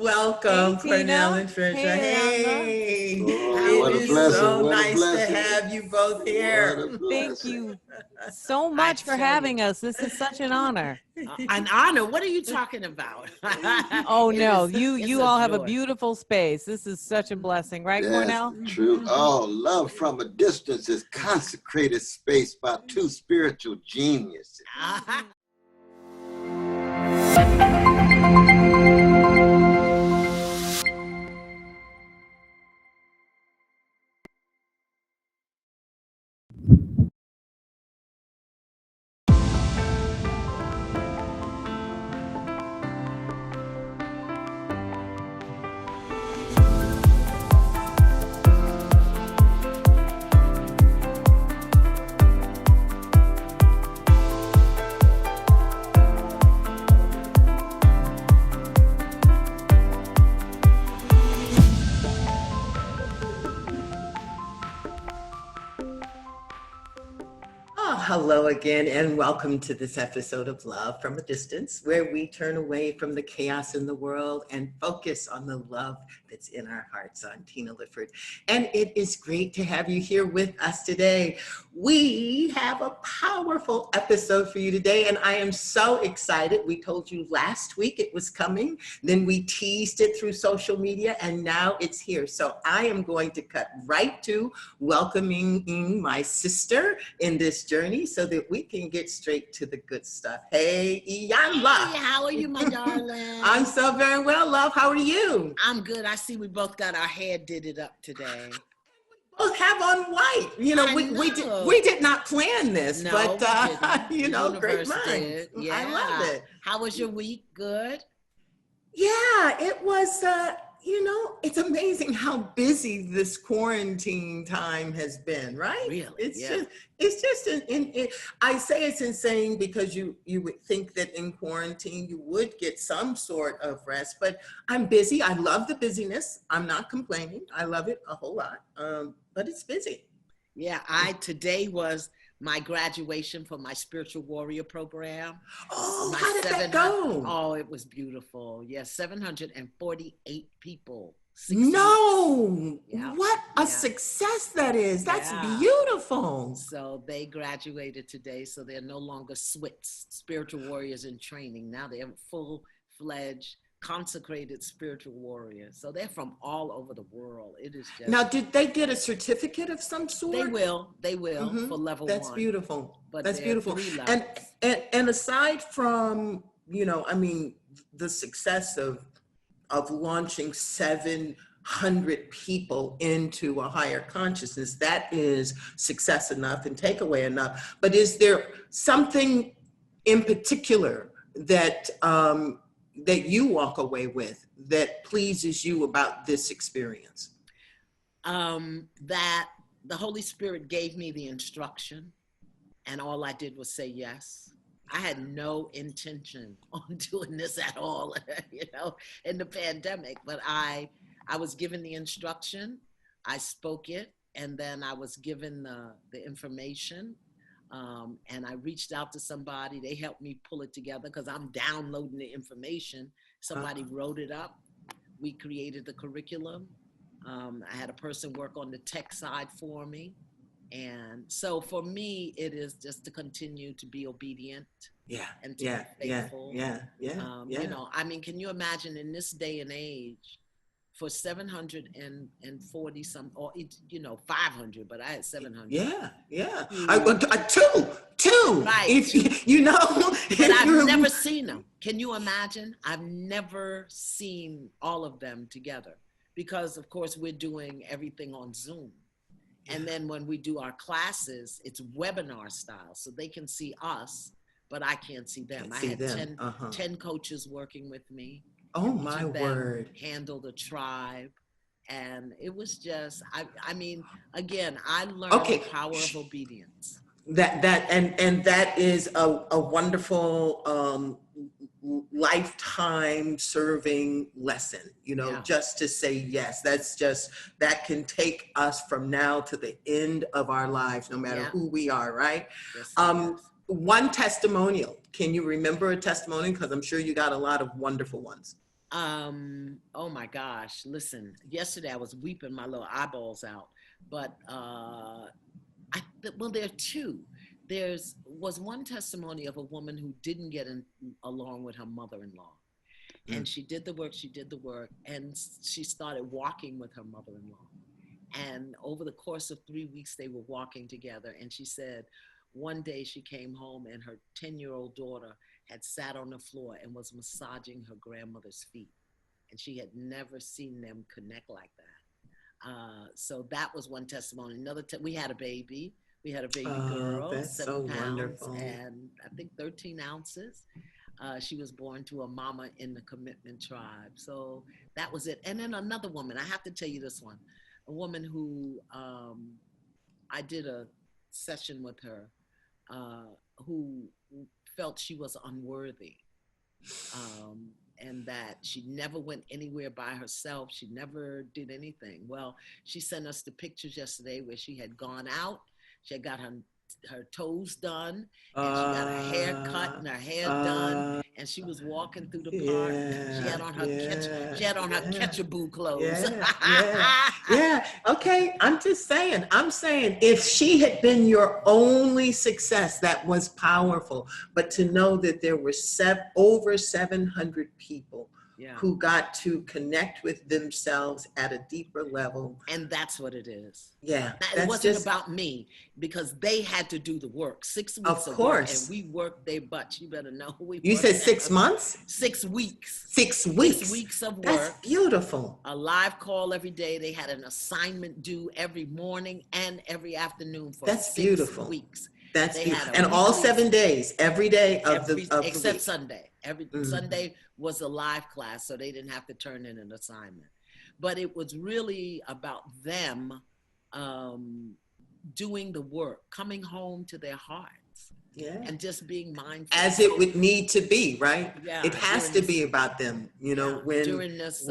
welcome, Hey, Cornel Tina. and Tricia. Hey, Hey, Oh, what it a is blessing, so what a nice to blessing. have you both here. What a Thank blessing. you so I much for tell you, having us. This is such an honor. an honor. What are you talking about? Oh It no, is- you it's you all have a joy. beautiful space. This is such a blessing, right, That's Cornel? true. Oh, love from a distance is consecrated space by two spiritual geniuses. Oh, hello again, and welcome to this episode of Love from a Distance, where we turn away from the chaos in the world and focus on the love that's in our hearts. I'm Tina Lifford, and it is great to have you here with us today. We have a powerful episode for you today, and I am so excited. We told you last week it was coming, then we teased it through social media, and now it's here. So I am going to cut right to welcoming my sister in this journey so that we can get straight to the good stuff. Hey, Iyanla. Hey, how are you, my darling? I'm so very well, love. How are you? I'm good. I see we both got our hair did up today. Both have on white. You know, I we did not plan this, No, but we didn't. you The know, great universe minds. did. I Yeah. love it. How was your week? Good? Yeah, it was, you know, it's amazing how busy this quarantine time has been, right? Really? It's just, I say it's insane because you would think that in quarantine you would get some sort of rest, but I'm busy. I love the busyness. I'm not complaining. I love it a whole lot, but it's busy. Yeah, today was my graduation for my spiritual warrior program. Oh, My how did that 700 go? Oh, it was beautiful. Yes, 748 people. 60 No, Yeah, what a yeah. success that is. That's Yeah. beautiful. So they graduated today, so they're no longer SWITs, spiritual warriors in training. Now they're full-fledged, consecrated spiritual warriors. So they're from all over the world. It is just... Now, did they get a certificate of some sort? They will Mhm. for level That's 1. beautiful. But That's there are beautiful. 3 And, levels. and aside from, you know, I mean, the success of launching 700 people into a higher consciousness, that is success enough and takeaway enough. But is there something in particular that that you walk away with that pleases you about this experience? That the Holy Spirit gave me the instruction, and all I did was say yes. I had no intention on doing this at all, you know, in the pandemic, but I was given the instruction, I spoke it, and then I was given the information, and I reached out to somebody. They helped me pull it together because I'm downloading the information. Somebody wrote it up. We created the curriculum. I had a person work on the tech side for me. And so for me, it is just to continue to be obedient. And to be faithful. You know, I mean, can you imagine in this day and age for 740 some, or, you know, 500, but I had 700. Two. Right. If you know, but I've never seen them. Can you imagine? I've never seen all of them together because, of course, we're doing everything on Zoom. And then when we do our classes, it's webinar style, so they can see us, but I can't see them. I had 10 coaches working with me. Oh, my word. Handle the tribe. And it was just, I mean, again, I learned the power of obedience. And that is a wonderful lifetime serving lesson, you know, just to say yes. That can take us from now to the end of our lives, no matter who we are, right? One testimonial. Can you remember a testimonial? Because I'm sure you got a lot of wonderful ones. Oh my gosh. Listen, yesterday I was weeping my little eyeballs out, but well, there are two. There's was one testimony of a woman who didn't get along with her mother-in-law, and she did the work. She did the work, and she started walking with her mother-in-law. And over the course of 3 weeks, they were walking together. And she said, one day she came home and her 10-year-old daughter had sat on the floor and was massaging her grandmother's feet. And she had never seen them connect like that. So that was one testimony. We had a baby. We had a baby girl, that's 7 so pounds wonderful. and I think 13 ounces. She was born to a mama in the commitment tribe. So that was it. And then another woman, I have to tell you this one, a woman who I did a session with her who felt she was unworthy. And that she never went anywhere by herself. She never did anything. Well, she sent us the pictures yesterday where she had gone out. She had got her toes done, and she got her hair cut and her hair done, and she was walking through the park. She had on her catch-a-boo clothes. Yeah. Okay, I'm saying if she had been your only success, that was powerful. But to know that there were over 700 people who got to connect with themselves at a deeper level. And that's what it is. Yeah. It wasn't about me, because they had to do the work. 6 weeks of course. Work, and we worked their butts. You better know. You said 6 months? 6 weeks. 6 weeks. 6 weeks of work. That's beautiful. A live call every day. They had an assignment due every morning and every afternoon for 6 weeks. That's beautiful. And all 7 days, every day of the week. Except Sunday. Every Sunday was a live class, so they didn't have to turn in an assignment. But it was really about them doing the work, coming home to their hearts, and just being mindful. As it would need to be, right? Yeah, it has to be about them, during this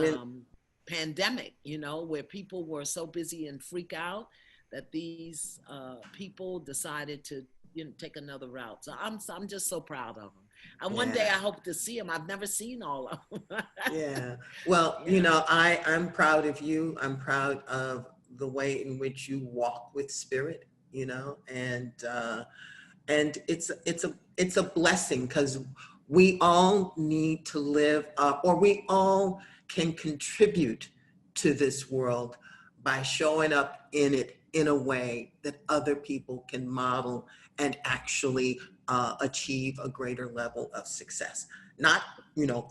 pandemic, where people were so busy and freak out that these people decided to take another route. So I'm just so proud of them. And one day I hope to see them. I've never seen all of them. Well, I'm proud of you. I'm proud of the way in which you walk with spirit, and it's a blessing, because we all need to live, or we all can contribute to this world by showing up in it in a way that other people can model and actually achieve a greater level of success. Not,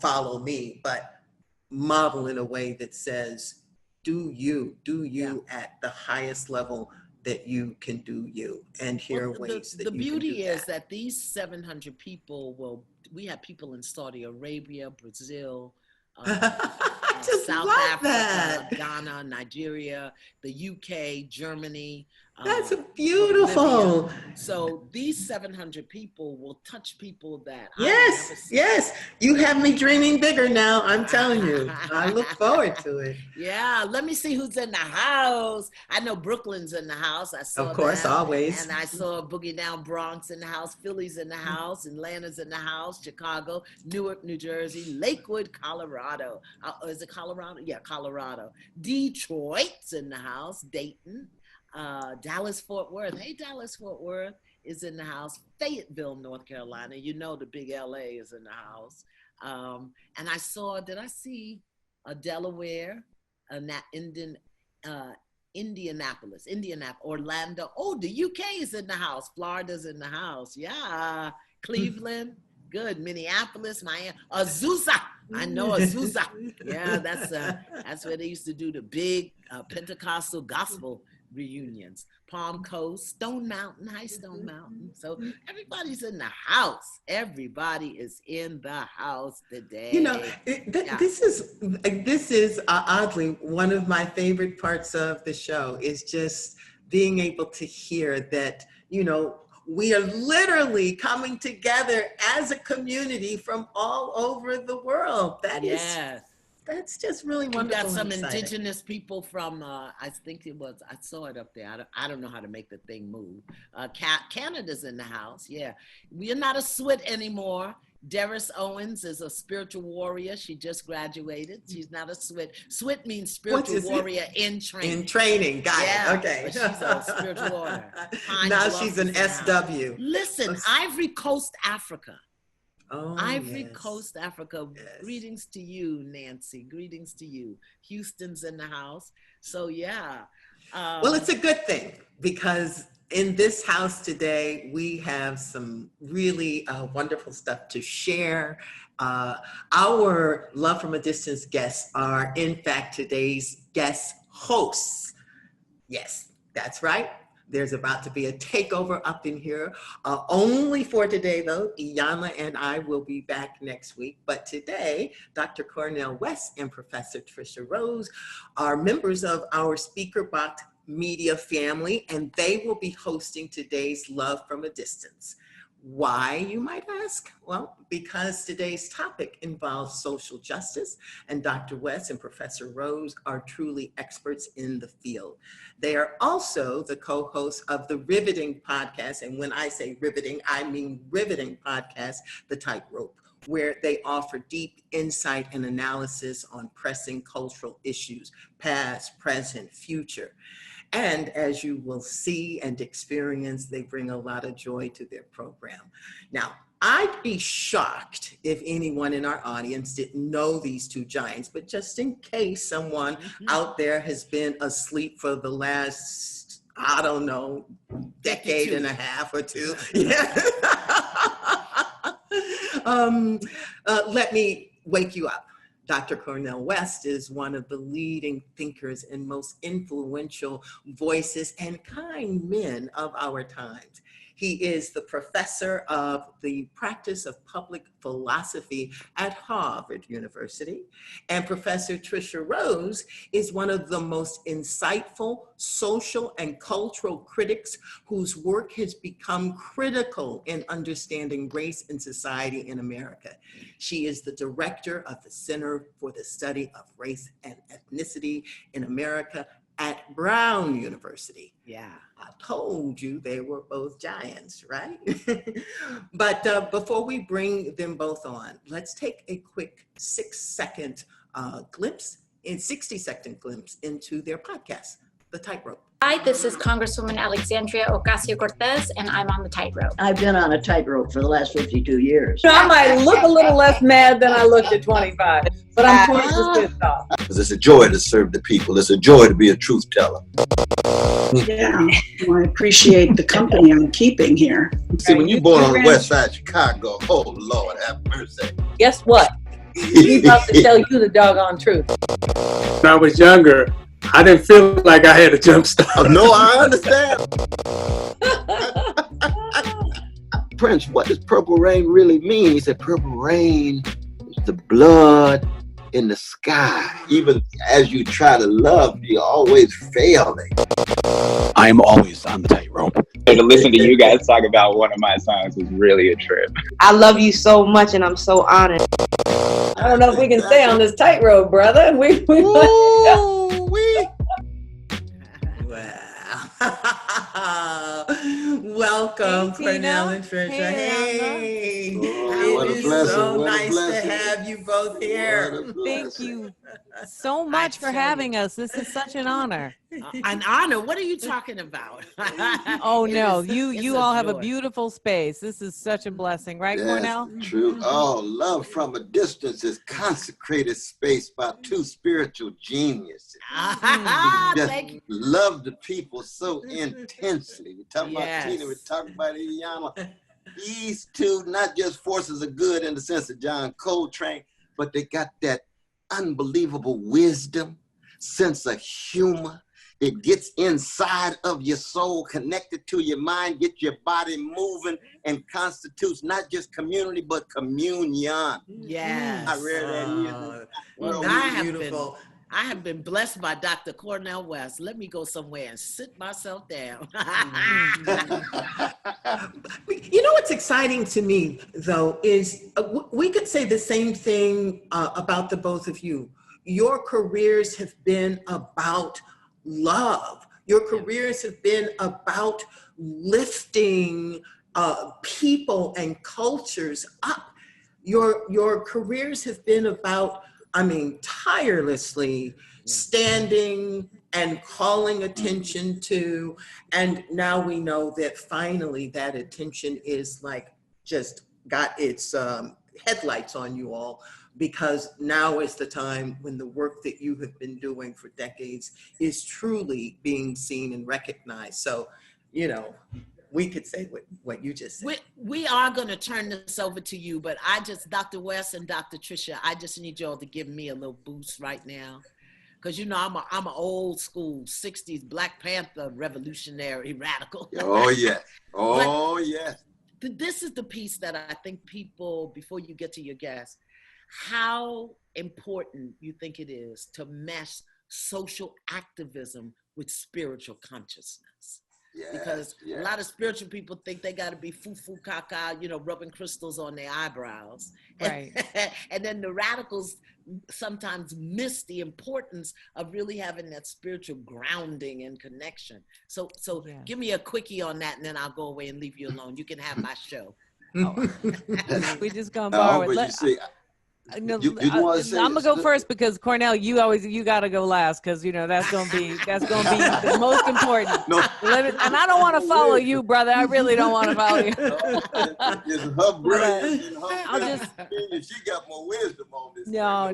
follow me, but model in a way that says, do you at the highest level that you can do you, and here are ways that you can do that. The beauty is that these 700 people we have people in Saudi Arabia, Brazil, South Africa, Ghana, Nigeria, the UK, Germany. That's beautiful. Bolivia. So these 700 people will touch people that Yes. You have me dreaming bigger now. I'm telling you. I look forward to it. Yeah. Let me see who's in the house. I know Brooklyn's in the house. I saw Of course, that. always. And I saw Boogie Down Bronx in the house, Philly's in the house, Atlanta's in the house, Chicago, Newark, New Jersey, Lakewood, Colorado. Is it Colorado? Yeah, Colorado. Detroit's in the house, Dayton. Dallas, Fort Worth. Hey, Dallas, Fort Worth is in the house. Fayetteville, North Carolina. The big LA is in the house. And did I see Delaware, Indianapolis, Orlando. Oh, the UK is in the house. Florida's in the house. Yeah. Cleveland. Good. Minneapolis, Miami, Azusa. I know Azusa. Yeah, that's where they used to do the big Pentecostal gospel reunions. Palm Coast, Stone Mountain, High Stone Mountain. So everybody's in the house. Everybody is in the house today. This is oddly one of my favorite parts of the show, is just being able to hear that, we are literally coming together as a community from all over the world. That's just really wonderful. We got some indigenous people from, I saw it up there. I don't know how to make the thing move. Canada's in the house. Yeah. We are not a SWIT anymore. Deris Owens is a spiritual warrior. She just graduated. She's not a SWIT. SWIT means spiritual warrior in training. In training, got it. Okay. But she's a spiritual warrior. Now she's an SW. Listen, Ivory Coast, Africa. Oh, Ivory yes. Coast, Africa. Yes. Greetings to you, Nancy. Greetings to you. Houston's in the house. So yeah. Well, it's a good thing because in this house today, we have some really wonderful stuff to share. Our Love from a Distance guests are, in fact, today's guest hosts. Yes, that's right. There's about to be a takeover up in here. Only for today, though. Iyanla and I will be back next week. But today, Dr. Cornel West and Professor Tricia Rose are members of our Speaker Box Media family, and they will be hosting today's Love from a Distance. Why, you might ask? Well, because today's topic involves social justice, and Dr. West and Professor Rose are truly experts in the field. They are also the co-hosts of the riveting podcast, and when I say riveting, I mean riveting podcast, The Tightrope, where they offer deep insight and analysis on pressing cultural issues, past, present, future. And as you will see and experience, they bring a lot of joy to their program. Now, I'd be shocked if anyone in our audience didn't know these two giants, but just in case someone out there has been asleep for the last, I don't know, decade and a half or two. Yeah. Let me wake you up. Dr. Cornel West is one of the leading thinkers and most influential voices and kind men of our times. He is the professor of the practice of public philosophy at Harvard University. And Professor Tricia Rose is one of the most insightful social and cultural critics whose work has become critical in understanding race and society in America. She is the director of the Center for the Study of Race and Ethnicity in America at Brown University. Yeah. I told you they were both giants, right? But before we bring them both on, let's take a quick 60-second glimpse into their podcast, The Tightrope. Hi, this is Congresswoman Alexandria Ocasio-Cortez, and I'm on the tightrope. I've been on a tightrope for the last 52 years. I might look a little less mad than I looked at 25, but I'm twice as pissed off. It's a joy to serve the people. It's a joy to be a truth teller. Yeah, well, I appreciate the company I'm keeping here. See, when you're born on the west side of Chicago, oh Lord have mercy. Guess what? He's about to tell you the doggone truth. When I was younger, I didn't feel like I had a jump start. Oh, no, I understand. Prince, what does purple rain really mean? He said, purple rain is the blood in the sky. Even as you try to love, you're always failing. I am always on the tightrope. To listen to you guys talk about one of my songs was really a trip. I love you so much, and I'm so honored. I don't know if we can stay on this tightrope, brother. Wow. Welcome, Hey, Cornel Tina. and Tricia. Hey, Hey. What a It is blessing, so what a nice blessing. to have you both here. Thank you so much for having us. This is such an honor. An honor? What are you talking about? Oh It no, is- you it's all have a joy. beautiful space. This is such a blessing, right, That's Cornel? true. Oh, love from a distance is consecrated space by two spiritual geniuses. Just Thank you. love the people so intensely. We talk about Yes. Tina, we talk about Iyanla. These two, not just forces of good in the sense of John Coltrane, but they got that unbelievable wisdom, sense of humor. It gets inside of your soul, connected to your mind, get your body moving, and constitutes not just community, but communion. Yes. I read that music. Well, beautiful. I have been blessed by Dr. Cornel West. Let me go somewhere and sit myself down. You know what's exciting to me, though, is we could say the same thing about the both of you. Your careers have been about love. Your careers have been about lifting people and cultures up. your careers have been about, I mean, tirelessly standing and calling attention to, and now we know that finally that attention is like just got its headlights on you all, because now is the time when the work that you have been doing for decades is truly being seen and recognized. So, you know, we could say what you just said. We are going to turn this over to you, but Dr. West and Dr. Tricia, I just need y'all to give me a little boost right now. Because, you know, I'm an old school 60s Black Panther revolutionary radical. Oh, yeah. Oh, yes. This is the piece that I think people, before you get to your guest, how important you think it is to mesh social activism with spiritual consciousness. Yes, because yes. A lot of spiritual people think they got to be foo-foo caca, you know, rubbing crystals on their eyebrows. Right. And then the radicals sometimes miss the importance of really having that spiritual grounding and connection. So Yeah. give me a quickie on that, and then I'll go away and leave you alone. You can have my show. We just gonna borrow it. But you see, I'm gonna go first because Cornel, you gotta go last because you know that's gonna be the most important. No. And I don't want to follow you, brother. I really don't want to follow you. It's her brilliance and I'll her opinion. She got more wisdom on this. No.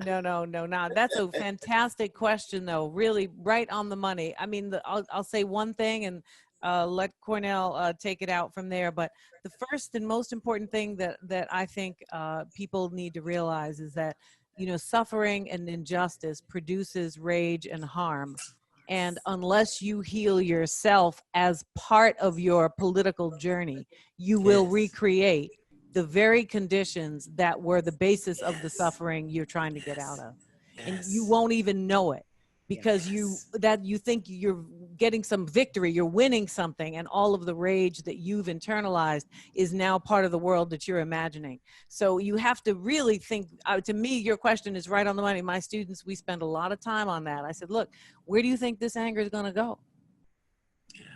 That's a fantastic question, though. Really, right on the money. I mean, I'll say one thing and let Cornel take it out from there. But the first and most important thing that I think people need to realize is that, you know, suffering and injustice produces rage and harm. And unless you heal yourself as part of your political journey, you will recreate the very conditions that were the basis of the suffering you're trying to get out of. And you won't even know it. Because you think you're getting some victory, you're winning something, and all of the rage that you've internalized is now part of the world that you're imagining. So you have to really think, to me, your question is right on the money. My students, we spend a lot of time on that. I said, look, where do you think this anger is going to go?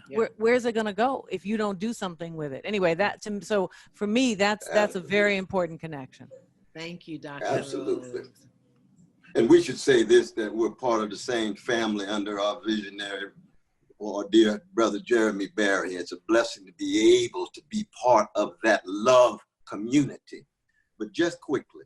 Yeah. Where's it going to go if you don't do something with it? Anyway, so for me, that's a very important connection. Thank you, Dr. Absolutely. Rose. And we should say this, that we're part of the same family under our visionary, our dear brother Jeremy Barry. It's a blessing to be able to be part of that love community. But just quickly,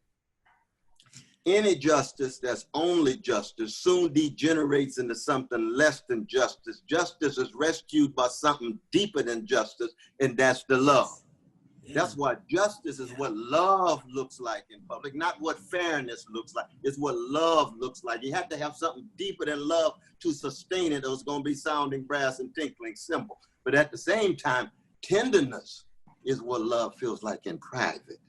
any justice that's only justice soon degenerates into something less than justice. Justice is rescued by something deeper than justice, and that's the love. That's why justice is what love looks like in public, not what fairness looks like. It's what love looks like. You have to have something deeper than love to sustain it, or it's going to be sounding brass and tinkling cymbal. But at the same time, tenderness is what love feels like in private.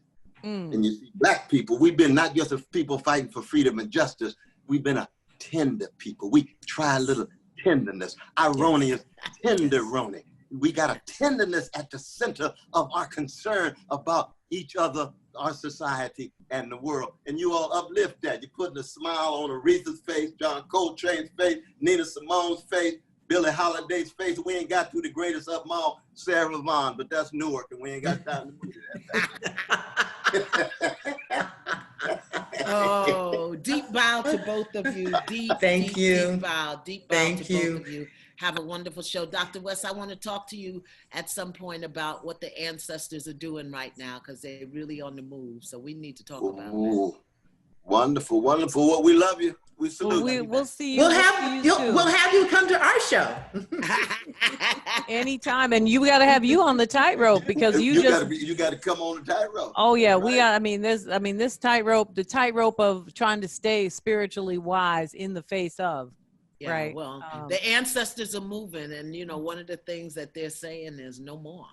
And you see, Black people, we've been not just a people fighting for freedom and justice, we've been a tender people. We try a little tenderness. Irony is tenderoni. We got a tenderness at the center of our concern about each other, our society, and the world. And you all uplift that. You're putting a smile on Aretha's face, John Coltrane's face, Nina Simone's face, Billie Holiday's face. We ain't got through the greatest of them all, Sarah Vaughan, but that's Newark, and we ain't got time to do that. Oh, deep bow to both of you. Deep bow to both of you. Have a wonderful show. Dr. West, I want to talk to you at some point about what the ancestors are doing right now, because they're really on the move. So we need to talk about that. Wonderful, wonderful. Well, we love you. We salute you. We'll see you. We'll have you come to our show. Anytime. And you got to have you on the tightrope because you got to come on the tightrope. Oh yeah, right? We are. This tightrope, the tightrope of trying to stay spiritually wise in the face of. Yeah, right. Well, the ancestors are moving, and you know, one of the things that they're saying is no more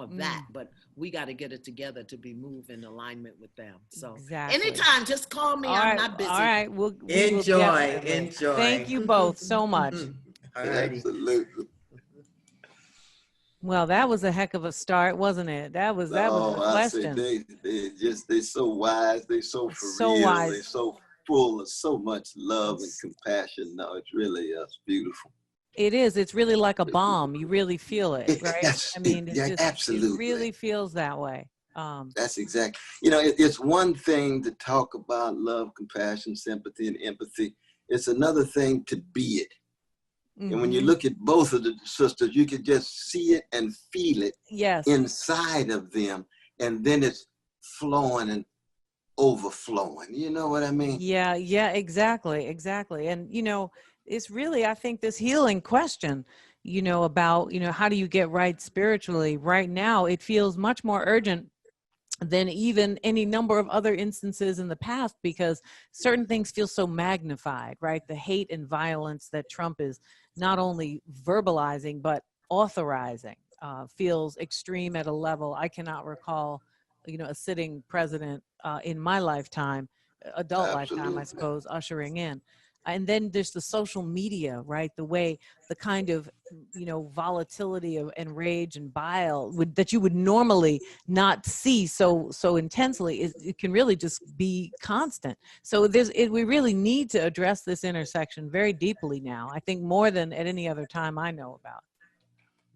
of that. But we got to get it together to be moved in alignment with them. So anytime, just call me. I'm not busy. All right, we'll enjoy. Thank you both so much. Absolutely. Well, that was a heck of a start, wasn't it? That was the question. They're so wise. They're so real. Wise. They're so full of so much love and compassion. No, it's really it's beautiful. It is. It's really like a bomb. You really feel it, right? Yes, I mean, absolutely. It really feels that way. That's exactly. It's one thing to talk about love, compassion, sympathy, and empathy. It's another thing to be it. And when you look at both of the sisters, you can just see it and feel it inside of them. And then it's flowing and overflowing. You know what I mean? Yeah, exactly. And, it's really, I think, this healing question, about, how do you get right spiritually? Right now, it feels much more urgent than even any number of other instances in the past, because certain things feel so magnified, right? The hate and violence that Trump is not only verbalizing, but authorizing feels extreme at a level I cannot recall, a sitting president in my lifetime, adult lifetime, I suppose, ushering in. And then there's the social media, right? The kind of, volatility and rage and bile that you would normally not see so intensely. It can really just be constant. So we really need to address this intersection very deeply now. I think more than at any other time I know about.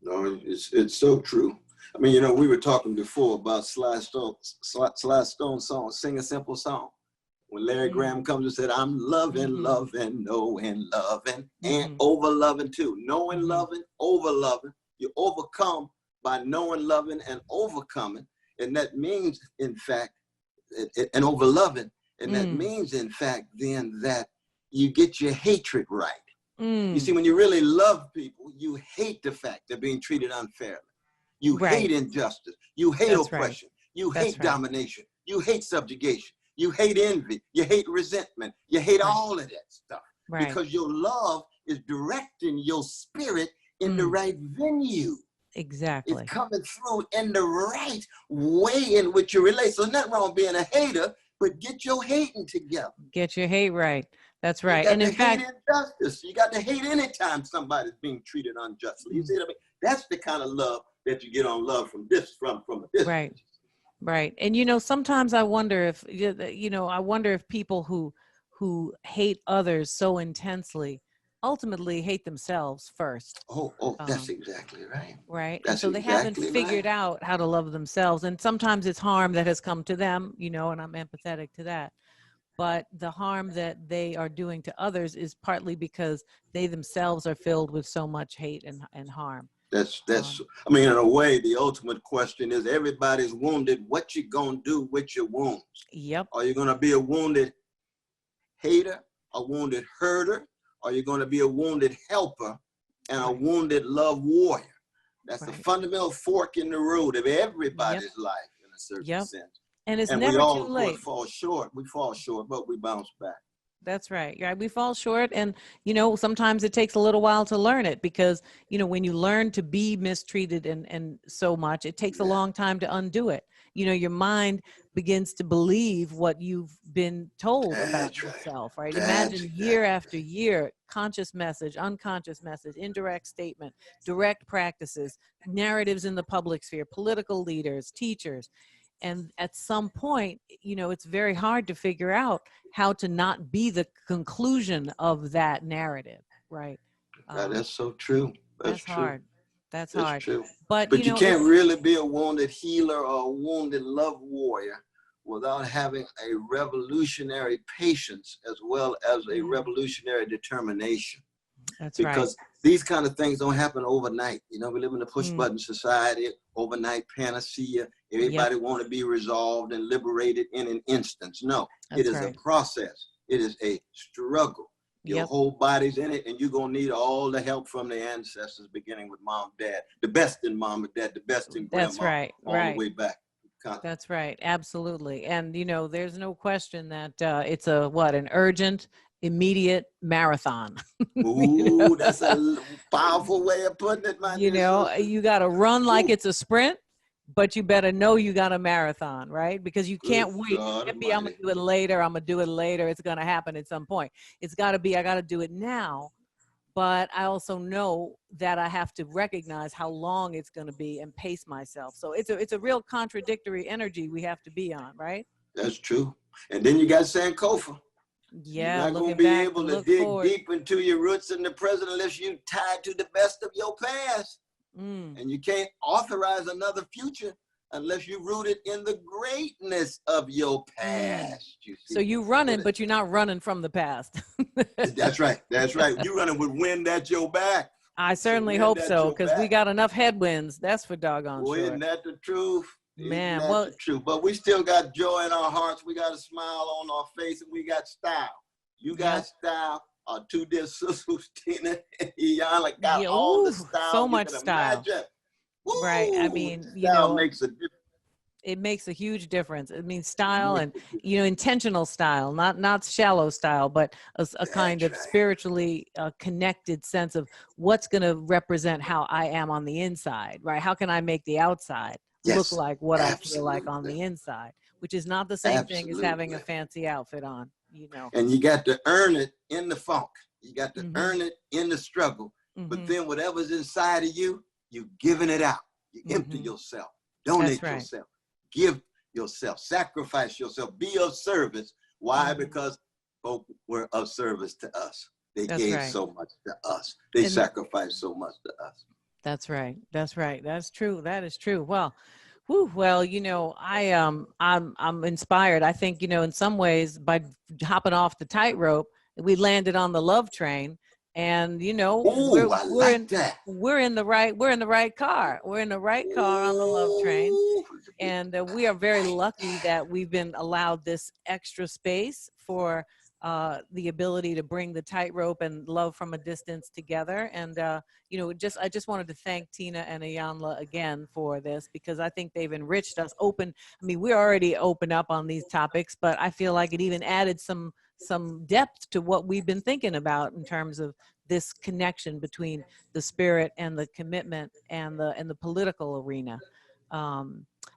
No, it's so true. I mean, we were talking before about Sly Stone's song, Sing a Simple Song. When Larry Graham comes and said, I'm loving, loving, knowing, loving, and over loving too. Knowing, loving, over loving. You overcome by knowing, loving, and overcoming. And that means, in fact, and over loving. And that means, in fact, then that you get your hatred right. You see, when you really love people, you hate the fact they're being treated unfairly. You hate injustice. You hate oppression. You hate domination. You hate subjugation. You hate envy. You hate resentment. You hate all of that stuff. Because your love is directing your spirit in the right venue. Exactly. It's coming through in the right way in which you relate. So nothing wrong with being a hater, but get your hating together. Get your hate right. That's right. And in fact, injustice. You got to hate anytime somebody's being treated unjustly. You see what I mean? That's the kind of love that you get on love from a distance. Right. And, sometimes I wonder if people who hate others so intensely ultimately hate themselves first. That's exactly right. Right. And so they haven't figured out how to love themselves. And sometimes it's harm that has come to them, and I'm empathetic to that. But the harm that they are doing to others is partly because they themselves are filled with so much hate and harm. That's I mean, in a way, the ultimate question is everybody's wounded. What you gonna do with your wounds? Yep. Are you gonna be a wounded hater, a wounded herder? Or are you gonna be a wounded helper and a wounded love warrior? That's the fundamental fork in the road of everybody's life in a certain sense. And it's never too late. We fall short, but we bounce back. That's right. Yeah, we fall short. And, sometimes it takes a little while to learn it because, when you learn to be mistreated and so much, it takes a long time to undo it. Your mind begins to believe what you've been told about yourself, right? Imagine year after year, conscious message, unconscious message, indirect statement, direct practices, narratives in the public sphere, political leaders, teachers. And at some point, it's very hard to figure out how to not be the conclusion of that narrative, right? That's so true. That's true. Hard. That's hard. True. But you can't really be a wounded healer or a wounded love warrior without having a revolutionary patience as well as a revolutionary determination. That's because these kind of things don't happen overnight. We live in a push-button society, overnight panacea. Everybody want to be resolved and liberated in an instance. No, it is a process. It is a struggle. Your whole body's in it, and you're going to need all the help from the ancestors, beginning with mom, dad, the best in mom and dad, the best in grandma, all the way back. That's right. Absolutely. And, there's no question that it's an urgent, immediate marathon. Ooh, that's a powerful way of putting it, man. You got to run like it's a sprint, but you better know you got a marathon, right? Because you can't wait. Maybe I'm going to do it later. It's going to happen at some point. It's got to be, I got to do it now. But I also know that I have to recognize how long it's going to be and pace myself. So it's a real contradictory energy we have to be on, right? That's true. And then you got Sankofa. Yeah, you're not going to be able to dig deep into your roots in the present unless you're tied to the best of your past. And you can't authorize another future unless you're rooted in the greatness of your past. You see? So you running, but you're not running from the past. That's right. That's right. You running with wind at your back. I certainly hope so, because we got enough headwinds. That's for doggone sure. Isn't that the truth? Man, well, the truth. But we still got joy in our hearts. We got a smile on our face, and we got style. You got style. Our two dear sisters, Tina and Iyanla, got all the style. So much style. Woo! Right. I mean, makes a difference. It makes a huge difference. It means style and, intentional style, not shallow style, but a kind of spiritually connected sense of what's going to represent how I am on the inside, right? How can I make the outside look like what I feel like on the inside, which is not the same thing as having a fancy outfit on, And you got to earn it in the funk. You got to earn it in the struggle. But then whatever's inside of you, you're giving it out. You empty yourself. Donate yourself. Give yourself. Sacrifice yourself. Be of service. Why? Because folk were of service to us. They gave so much to us. They sacrificed so much to us. That's right. That's right. That's true. That is true. Well, I'm inspired. I think, in some ways by hopping off the tightrope, we landed on the love train. And we're in the right car. We're in the right car on the love train, and we are very lucky that we've been allowed this extra space for the ability to bring the tightrope and love from a distance together. And I just wanted to thank Tina and Iyanla again for this, because I think they've enriched us. We're already open up on these topics, but I feel like it even added some depth to what we've been thinking about in terms of this connection between the spirit and the commitment and the political arena.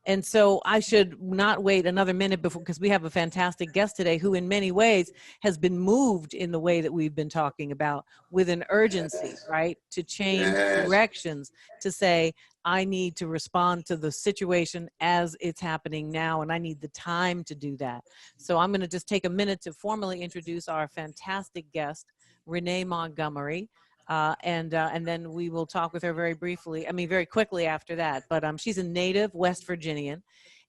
And so I should not wait another minute because we have a fantastic guest today who in many ways has been moved in the way that we've been talking about, with an urgency, right? To change directions, to say, I need to respond to the situation as it's happening now, and I need the time to do that. So I'm going to just take a minute to formally introduce our fantastic guest, Renee Montgomery. And then we will talk with her very quickly after that. But she's a native West Virginian,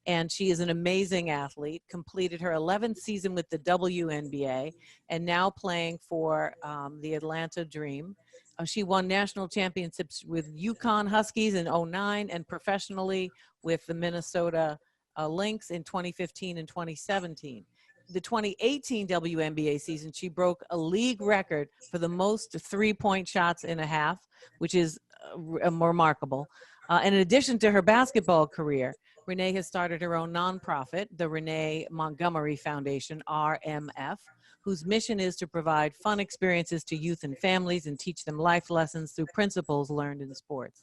and she is an amazing athlete, completed her 11th season with the WNBA, and now playing for the Atlanta Dream. She won national championships with Yukon Huskies in 2009 and professionally with the Minnesota Lynx in 2015 and 2017. The 2018 WNBA season, she broke a league record for the most three-point shots in a half, which is remarkable. And in addition to her basketball career, Renee has started her own nonprofit, the Renee Montgomery Foundation, RMF, whose mission is to provide fun experiences to youth and families and teach them life lessons through principles learned in sports.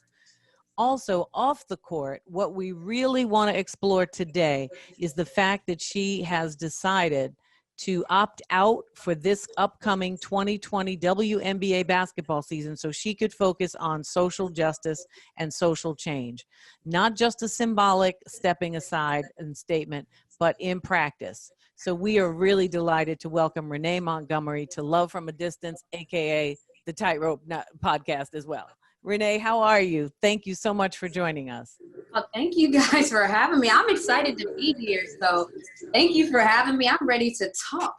Also, off the court, what we really want to explore today is the fact that she has decided to opt out for this upcoming 2020 WNBA basketball season so she could focus on social justice and social change. Not just a symbolic stepping aside and statement, but in practice. So we are really delighted to welcome Renee Montgomery to Love from a Distance, aka the Tightrope podcast as well. Renee, how are you? Thank you so much for joining us. Well, thank you guys for having me. I'm excited to be here. So thank you for having me. I'm ready to talk.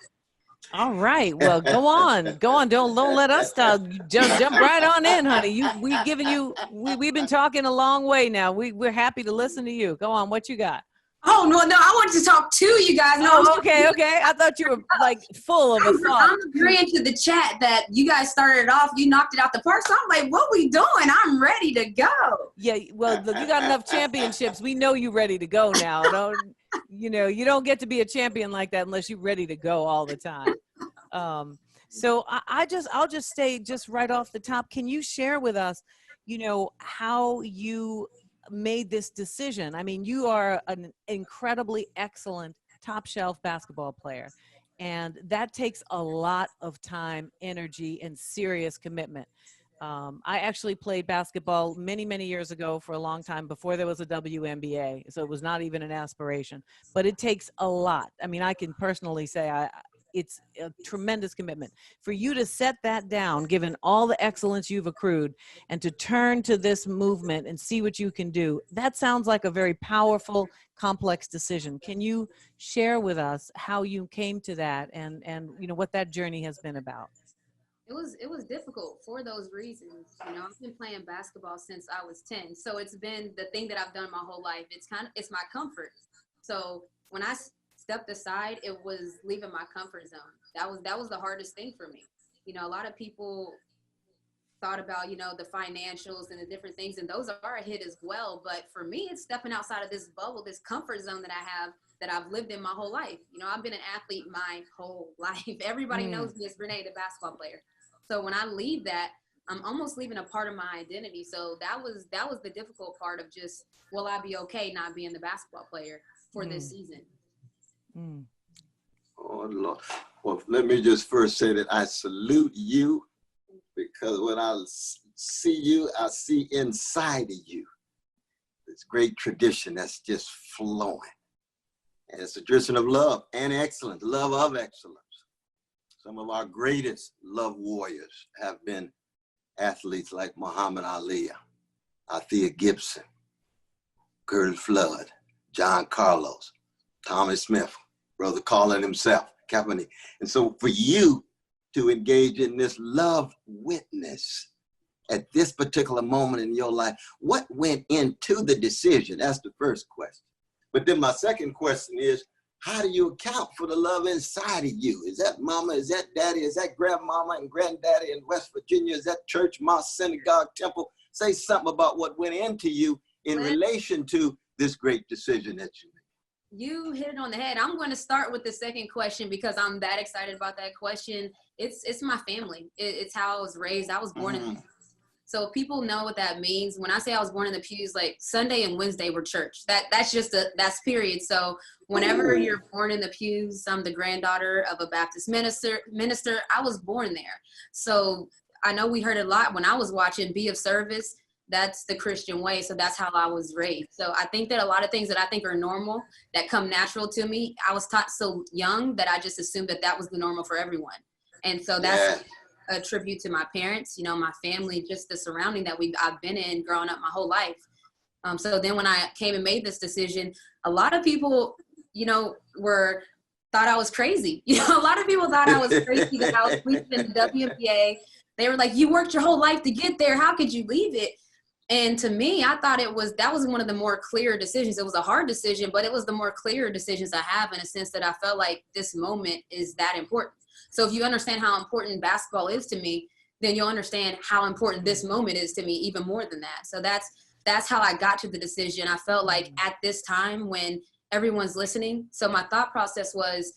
All right. Well, go on. Don't let us talk. Jump right on in, honey. We've been talking a long way now. We're happy to listen to you. Go on. What you got? Oh, no, I wanted to talk to you guys. No, okay. I thought you were full of a thought. I'm agreeing to the chat that you guys started off, you knocked it out the park. So I'm like, what we doing? I'm ready to go. Yeah, well, look, you got enough championships. We know you're ready to go now. You don't get to be a champion like that unless you're ready to go all the time. So I'll just say just right off the top, can you share with us, how you made this decision? I mean, you are an incredibly excellent top shelf basketball player, and that takes a lot of time, energy, and serious commitment. I actually played basketball many, many years ago for a long time before there was a WNBA, so it was not even an aspiration, but it takes a lot. I mean, I can personally say it's a tremendous commitment. For you to set that down, given all the excellence you've accrued, and to turn to this movement and see what you can do, that sounds like a very powerful, complex decision. Can you share with us how you came to that and you know, what that journey has been about? It was difficult for those reasons. You know, I've been playing basketball since I was 10. So it's been the thing that I've done my whole life. It's my comfort. So when I stepped aside, it was leaving my comfort zone. That was the hardest thing for me. You know, a lot of people thought about, you know, the financials and the different things, and those are a hit as well. But for me, it's stepping outside of this bubble, this comfort zone that I have, that I've lived in my whole life. You know, I've been an athlete my whole life. Everybody knows me as Renee, the basketball player. So when I leave that, I'm almost leaving a part of my identity. So that was the difficult part of just, will I be okay not being the basketball player for this season? Oh, Lord. Well, let me just first say that I salute you, because when I see you, I see inside of you this great tradition that's just flowing. And it's a tradition of love and excellence, love of excellence. Some of our greatest love warriors have been athletes like Muhammad Ali, Althea Gibson, Curtis Flood, John Carlos, Tommy Smith, Brother Colin himself, Kaepernick. And so for you to engage in this love witness at this particular moment in your life, what went into the decision? That's the first question. But then my second question is, how do you account for the love inside of you? Is that mama? Is that daddy? Is that grandmama and granddaddy in West Virginia? Is that church, mosque, synagogue, temple? Say something about what went into you in relation to this great decision that you made. You hit it on the head. I'm going to start with the second question because I'm that excited about that question. It's my family. It's how I was raised. I was born in. So people know what that means. When I say I was born in the pews, like Sunday and Wednesday were church. That's period. So whenever you're born in the pews, I'm the granddaughter of a Baptist minister. I was born there. So I know we heard a lot when I was watching Be of Service. That's the Christian way. So that's how I was raised. So I think that a lot of things that I think are normal, that come natural to me, I was taught so young that I just assumed that was the normal for everyone. And so that's a tribute to my parents, you know, my family, just the surrounding that I've been in growing up my whole life. So then when I came and made this decision, a lot of people, you know, thought I was crazy. You know, a lot of people thought I was crazy that I was sleeping in the WNBA. They were like, you worked your whole life to get there. How could you leave it? And to me, I thought that was one of the more clear decisions. It was a hard decision, but it was the more clear decisions I have, in a sense that I felt like this moment is that important. So if you understand how important basketball is to me, then you'll understand how important this moment is to me even more than that. So that's how I got to the decision. I felt like at this time when everyone's listening. So my thought process was,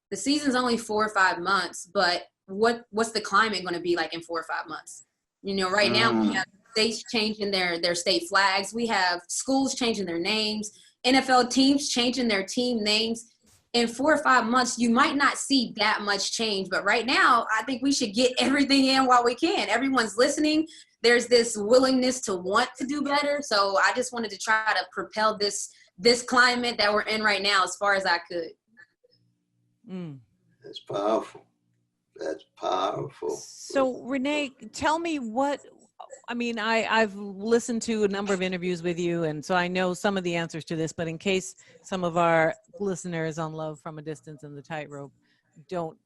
the season's only 4 or 5 months, but what's the climate going to be like in 4 or 5 months? You know, right now we have states changing their state flags. We have schools changing their names, NFL teams changing their team names. In 4 or 5 months, you might not see that much change. But right now, I think we should get everything in while we can. Everyone's listening. There's this willingness to want to do better. So I just wanted to try to propel this climate that we're in right now as far as I could. That's powerful. That's powerful. So Renee, tell me I've listened to a number of interviews with you, and so I know some of the answers to this, but in case some of our listeners on Love from a Distance and the Tightrope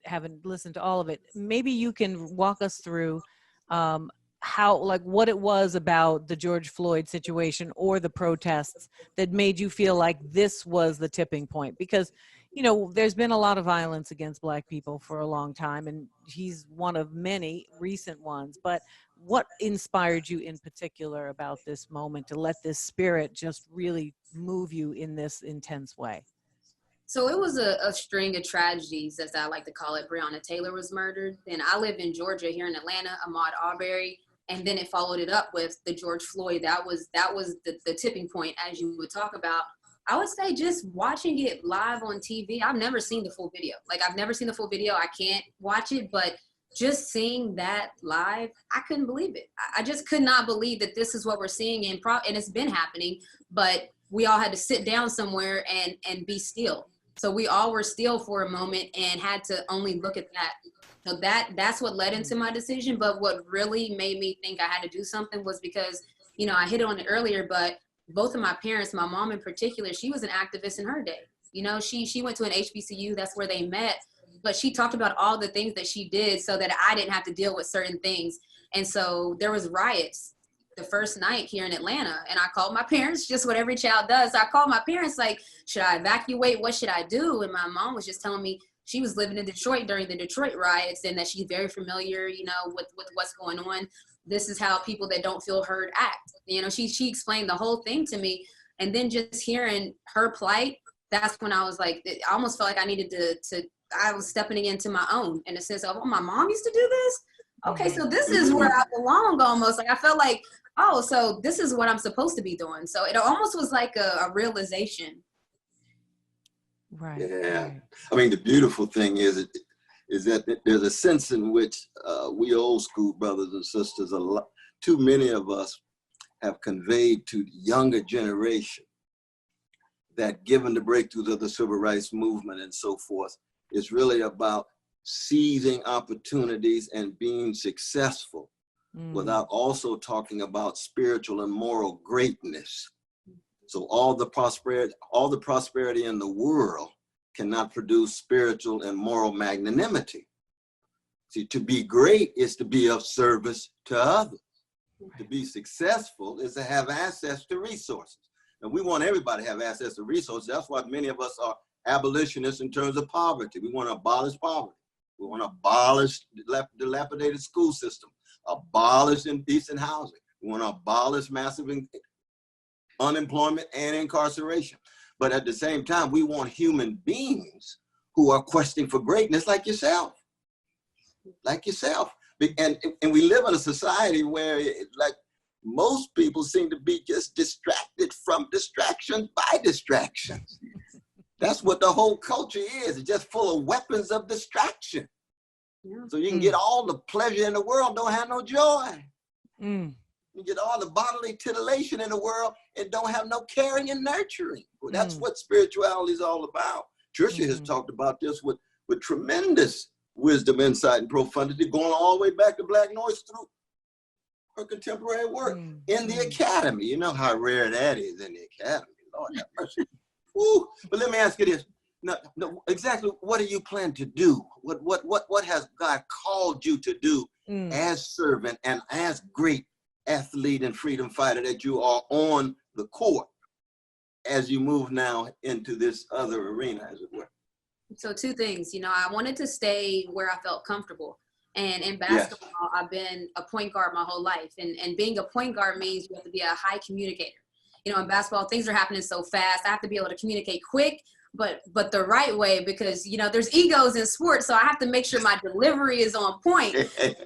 haven't listened to all of it, maybe you can walk us through what it was about the George Floyd situation or the protests that made you feel like this was the tipping point. Because, you know, there's been a lot of violence against Black people for a long time, and he's one of many recent ones. But what inspired you in particular about this moment to let this spirit just really move you in this intense way? So it was a string of tragedies, as I like to call it. Breonna Taylor was murdered. Then I live in Georgia, here in Atlanta, Ahmaud Arbery. And then it followed it up with the George Floyd. That was the tipping point, as you would talk about. I would say just watching it live on TV. I've never seen the full video. I've never seen the full video. I can't watch it, but just seeing that live, I couldn't believe it. I just could not believe that this is what we're seeing, and it's been happening, but we all had to sit down somewhere and be still. So we all were still for a moment and had to only look at that. So that's what led into my decision. But what really made me think I had to do something was because, you know, I hit on it earlier, but both of my parents, my mom in particular, she was an activist in her day. You know, she went to an HBCU, that's where they met, but she talked about all the things that she did so that I didn't have to deal with certain things. And so there was riots the first night here in Atlanta, and I called my parents, just what every child does. I called my parents like, should I evacuate? What should I do? And my mom was just telling me she was living in Detroit during the Detroit riots and that she's very familiar, you know, with what's going on. This is how people that don't feel heard act. You know, she explained the whole thing to me. And then just hearing her plight, that's when I was like, I almost felt like I needed I was stepping into my own in a sense of, oh, my mom used to do this? Okay, so this is where I belong almost. Like I felt like, oh, so this is what I'm supposed to be doing. So it almost was like a realization. Right. Yeah. I mean, the beautiful thing is that there's a sense in which we old school brothers and sisters, too many of us have conveyed to the younger generation that given the breakthroughs of the civil rights movement and so forth, it's really about seizing opportunities and being successful without also talking about spiritual and moral greatness. So all the prosperity in the world cannot produce spiritual and moral magnanimity. See, to be great is to be of service to others. To be successful is to have access to resources. And we want everybody to have access to resources. That's why many of us are abolitionists in terms of poverty. We want to abolish poverty. We want to abolish the dilapidated school system, abolish indecent housing. We want to abolish massive unemployment and incarceration. But at the same time, we want human beings who are questing for greatness like yourself. And we live in a society where, like, most people seem to be just distracted from distractions by distractions. That's what the whole culture is. It's just full of weapons of distraction. Yeah. So you can get all the pleasure in the world, don't have no joy. You get all the bodily titillation in the world and don't have no caring and nurturing. Well, that's what spirituality is all about. Tricia has talked about this with tremendous wisdom, insight, and profundity, going all the way back to Black Noise through her contemporary work in the academy. You know how rare that is in the academy. Lord have mercy. Woo. But let me ask you this. No, exactly what do you plan to do? What has God called you to do as servant and as great athlete and freedom fighter that you are on the court as you move now into this other arena, as it were? So two things, you know, I wanted to stay where I felt comfortable. And in basketball, I've been a point guard my whole life. And being a point guard means you have to be a high communicator. You know, in basketball, things are happening so fast. I have to be able to communicate quick, but the right way, because, you know, there's egos in sports. So I have to make sure my delivery is on point.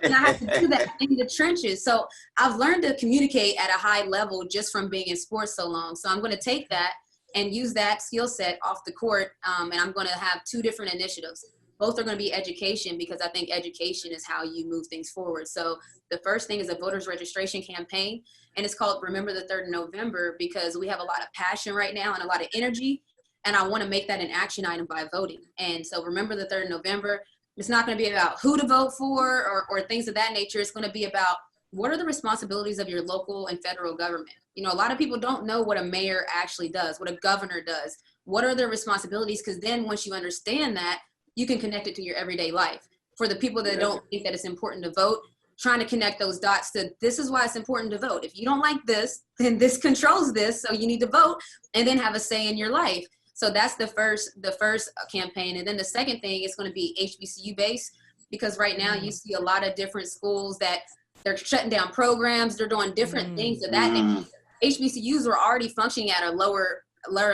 And I have to do that in the trenches. So I've learned to communicate at a high level just from being in sports so long. So I'm going to take that and use that skill set off the court. And I'm going to have two different initiatives. Both are going to be education, because I think education is how you move things forward. So the first thing is a voters registration campaign, and it's called Remember the 3rd of November, because we have a lot of passion right now and a lot of energy, and I want to make that an action item by voting. And so Remember the 3rd of November, it's not going to be about who to vote for or things of that nature. It's going to be about what are the responsibilities of your local and federal government. You know, a lot of people don't know what a mayor actually does, what a governor does. What are their responsibilities? Because then once you understand that, you can connect it to your everyday life. For the people that don't think that it's important to vote, trying to connect those dots to this is why it's important to vote. If you don't like this, then this controls this, so you need to vote and then have a say in your life. So that's the first campaign. And then the second thing is going to be HBCU based, because right now you see a lot of different schools that they're shutting down programs, they're doing different things of that nature. HBCUs were already functioning at a lower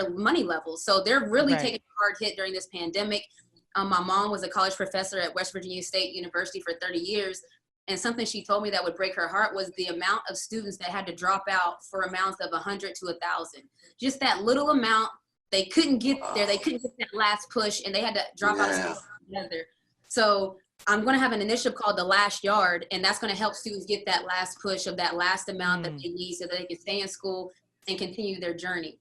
money level. So they're really taking a hard hit during this pandemic. My mom was a college professor at West Virginia State University for 30 years. And something she told me that would break her heart was the amount of students that had to drop out for amounts of 100 to 1,000. Just that little amount, they couldn't get there. They couldn't get that last push, and they had to drop out of school together. So I'm going to have an initiative called The Last Yard, and that's going to help students get that last push of that last amount that they need so that they can stay in school and continue their journey.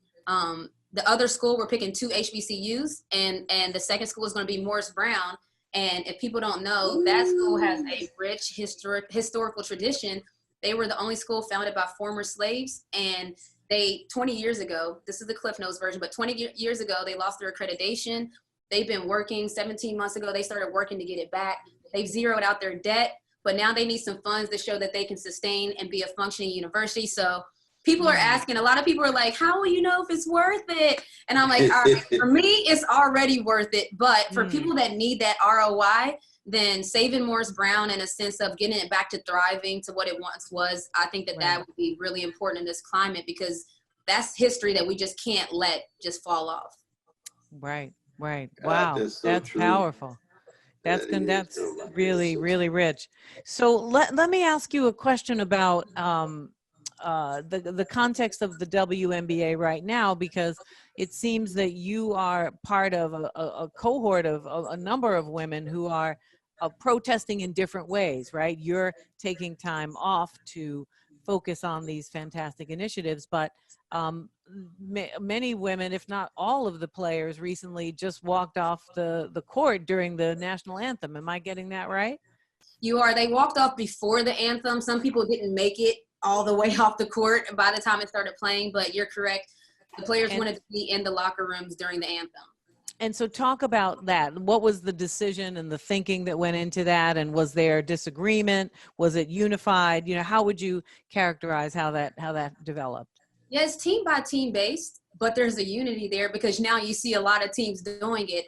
the other school, we're picking 2 HBCUs, and the second school is going to be Morris Brown. And if people don't know, that school has a rich historical tradition. They were the only school founded by former slaves, and they 20 years ago, this is the Cliff Notes version, but 20 years ago, they lost their accreditation. They've been working. 17 months ago, they started working to get it back. They've zeroed out their debt, but now they need some funds to show that they can sustain and be a functioning university. So people are asking, a lot of people are like, how will you know if it's worth it? And I'm like, all right, for me, it's already worth it. But for people that need that ROI, then saving Morris Brown in a sense of getting it back to thriving to what it once was, I think that that would be really important in this climate, because that's history that we just can't let just fall off. Right. Wow. That's powerful. That's really, really rich. So let me ask you a question about the context of the WNBA right now, because it seems that you are part of a cohort of a number of women who are protesting in different ways, right? You're taking time off to focus on these fantastic initiatives, but many women, if not all of the players, recently just walked off the court during the national anthem. Am I getting that right? You are. They walked off before the anthem. Some people didn't make it all the way off the court by the time it started playing, but you're correct. The players wanted to be in the locker rooms during the anthem. And so talk about that. What was the decision and the thinking that went into that? And was there disagreement? Was it unified? You know, how would you characterize how that developed? Yeah, it's team by team based, but there's a unity there because now you see a lot of teams doing it.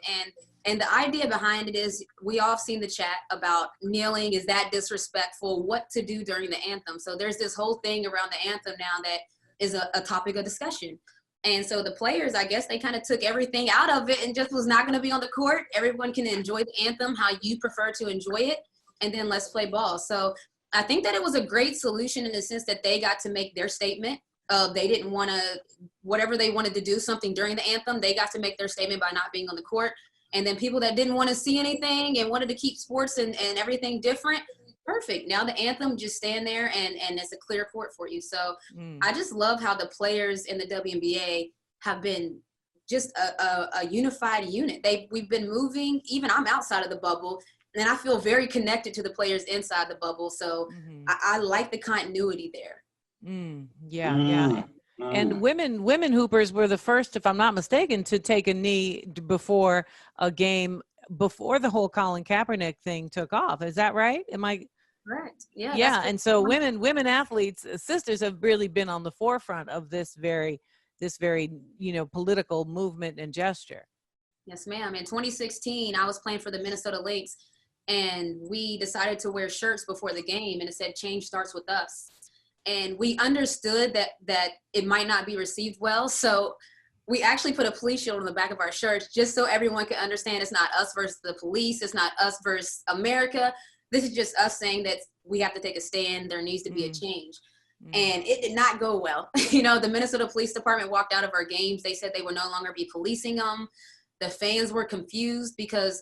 And the idea behind it is, we all seen the chat about kneeling. Is that disrespectful? What to do during the anthem? So there's this whole thing around the anthem now that is a topic of discussion. And so the players, I guess they kind of took everything out of it and just was not going to be on the court. Everyone can enjoy the anthem how you prefer to enjoy it, and then let's play ball. So I think that it was a great solution in the sense that they got to make their statement. They didn't want to, whatever they wanted to do something during the anthem, they got to make their statement by not being on the court. And then people that didn't want to see anything and wanted to keep sports and everything different, perfect. Now the anthem, just stand there and it's a clear court for you. So I just love how the players in the WNBA have been just a unified unit. We've been moving, even I'm outside of the bubble, and I feel very connected to the players inside the bubble. So I like the continuity there. Yeah. And women hoopers were the first, if I'm not mistaken, to take a knee before a game, before the whole Colin Kaepernick thing took off. Is that right? Am I correct? Yeah. Yeah. And so women athletes, sisters, have really been on the forefront of this very, political movement and gesture. Yes, ma'am. In 2016, I was playing for the Minnesota Lynx, and we decided to wear shirts before the game, and it said "Change starts with us." And we understood that it might not be received well. So we actually put a police shield on the back of our shirts just so everyone could understand it's not us versus the police. It's not us versus America. This is just us saying that we have to take a stand. There needs to be a change. And it did not go well. The Minnesota Police Department walked out of our games. They said they would no longer be policing them. The fans were confused because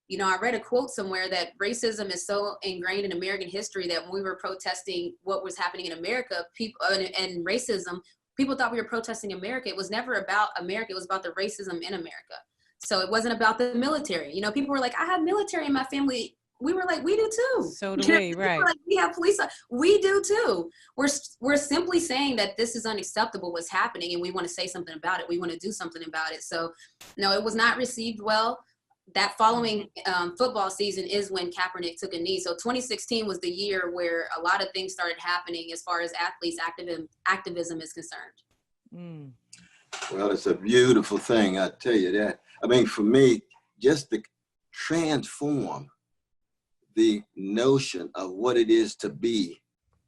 I read a quote somewhere that racism is so ingrained in American history that when we were protesting what was happening in America, people and racism, people thought we were protesting America. It was never about America. It was about the racism in America. So it wasn't about the military. People were like, I have military in my family. We were like, we do too. So do we, right? Like, we have police. We do too. We're simply saying that this is unacceptable what's happening, and we want to say something about it. We want to do something about it. So no, it was not received well. That following football season is when Kaepernick took a knee. So 2016 was the year where a lot of things started happening as far as athletes activism is concerned. Well, it's a beautiful thing, I tell you that. I mean, for me, just to transform the notion of what it is to be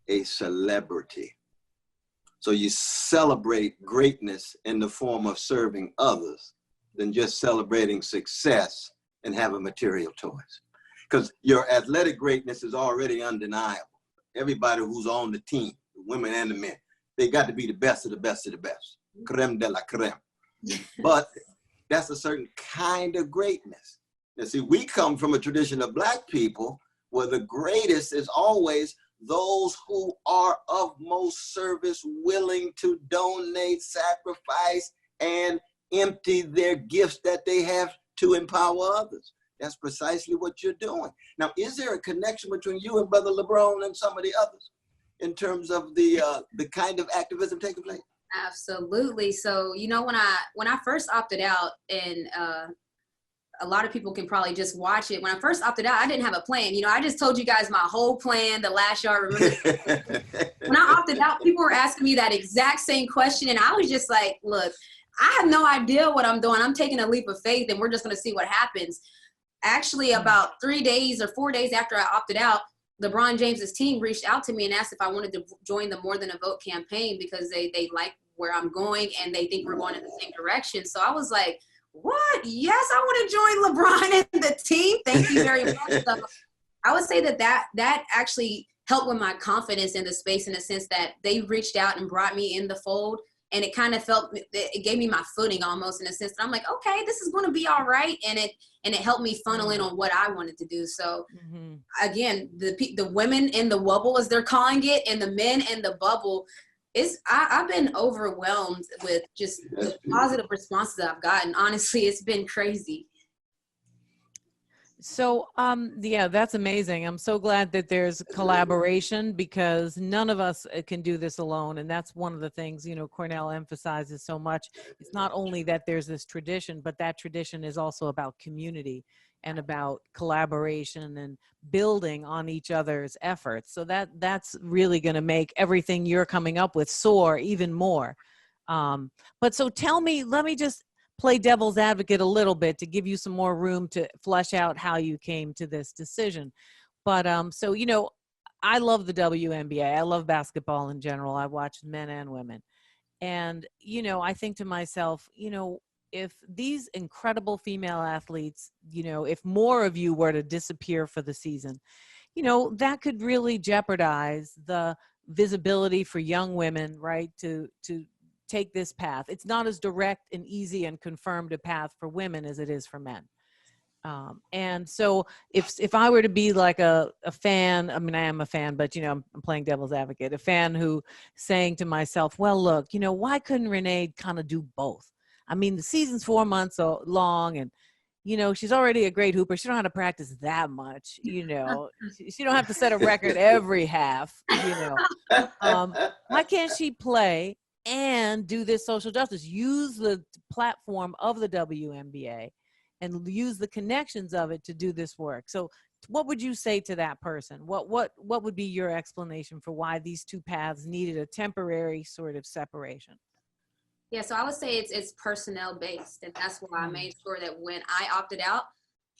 a celebrity. So you celebrate greatness in the form of serving others than just celebrating success and having material toys. Because your athletic greatness is already undeniable. Everybody who's on the team, the women and the men, they got to be the best of the best of the best. Creme de la creme. But that's a certain kind of greatness. Now see, we come from a tradition of Black people where the greatest is always those who are of most service, willing to donate, sacrifice, and empty their gifts that they have to empower others. That's precisely what you're doing. Now, is there a connection between you and Brother LeBron and some of the others in terms of the kind of activism taking place? Absolutely. So, you know, when I first opted out, and a lot of people can probably just watch it. When I first opted out, I didn't have a plan. You know, I just told you guys my whole plan the last year. I remember when I opted out, people were asking me that exact same question. And I was just like, look, I have no idea what I'm doing. I'm taking a leap of faith and we're just going to see what happens. Actually, about 3 days or 4 days after I opted out, LeBron James's team reached out to me and asked if I wanted to join the More Than a Vote campaign because they like where I'm going and they think we're going in the same direction. So I was like, what? Yes, I want to join LeBron and the team. Thank you very much. So I would say that actually helped with my confidence in the space, in the sense that they reached out and brought me in the fold. And it kind of it gave me my footing almost, in a sense that I'm like, okay, this is going to be all right. And it helped me funnel in on what I wanted to do. So again, the women in the wobble, as they're calling it, and the men in the bubble, I've been overwhelmed with just the positive responses I've gotten. Honestly, it's been crazy. So, yeah, that's amazing. I'm so glad that there's collaboration, because none of us can do this alone. And that's one of the things, you know, Cornel emphasizes so much. It's not only that there's this tradition, but that tradition is also about community and about collaboration and building on each other's efforts. So that's really going to make everything you're coming up with soar even more. But so tell me, let me just play devil's advocate a little bit to give you some more room to flesh out how you came to this decision. But so, you know, I love the WNBA. I love basketball in general. I watch men and women. And, you know, I think to myself, you know, if these incredible female athletes, you know, if more of you were to disappear for the season, you know, that could really jeopardize the visibility for young women, right, to take this path. It's not as direct and easy and confirmed a path for women as it is for men. And so if I were to be like a fan, I mean, I am a fan, but, you know, I'm playing devil's advocate, a fan who saying to myself, well, look, you know, why couldn't Renee kind of do both? I mean, the season's 4 months long, and, you know, she's already a great hooper. She don't have to practice that much, you know. She don't have to set a record every half, you know. Why can't she play and do this social justice? Use the platform of the WNBA and use the connections of it to do this work. So what would you say to that person? What would be your explanation for why these two paths needed a temporary sort of separation? Yeah, so I would say it's personnel based, and that's why I made sure that when I opted out,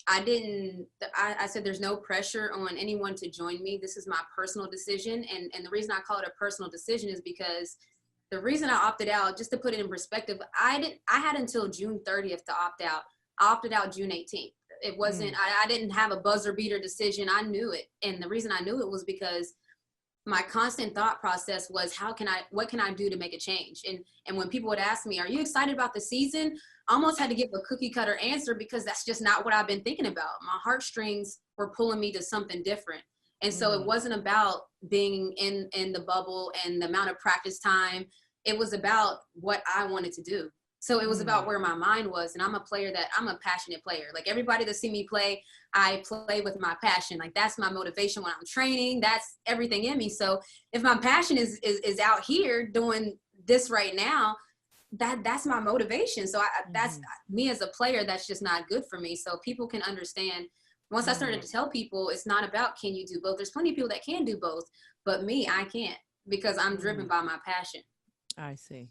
I said there's no pressure on anyone to join me. This is my personal decision, and the reason I call it a personal decision is because the reason I opted out, just to put it in perspective, I had until June 30th to opt out. I opted out June 18th. It wasn't, I didn't have a buzzer beater decision. I knew it, and the reason I knew it was because my constant thought process was, what can I do to make a change? And when people would ask me, are you excited about the season? I almost had to give a cookie cutter answer, because that's just not what I've been thinking about. My heartstrings were pulling me to something different. And so it wasn't about being in the bubble and the amount of practice time. It was about what I wanted to do. So it was about where my mind was. And I'm a passionate player. Like, everybody that see me play, I play with my passion. Like, that's my motivation when I'm training. That's everything in me. So if my passion is out here doing this right now, that's my motivation. So that's me as a player. That's just not good for me. So people can understand. Once I started to tell people, it's not about can you do both. There's plenty of people that can do both, but me, I can't, because I'm driven by my passion. I see.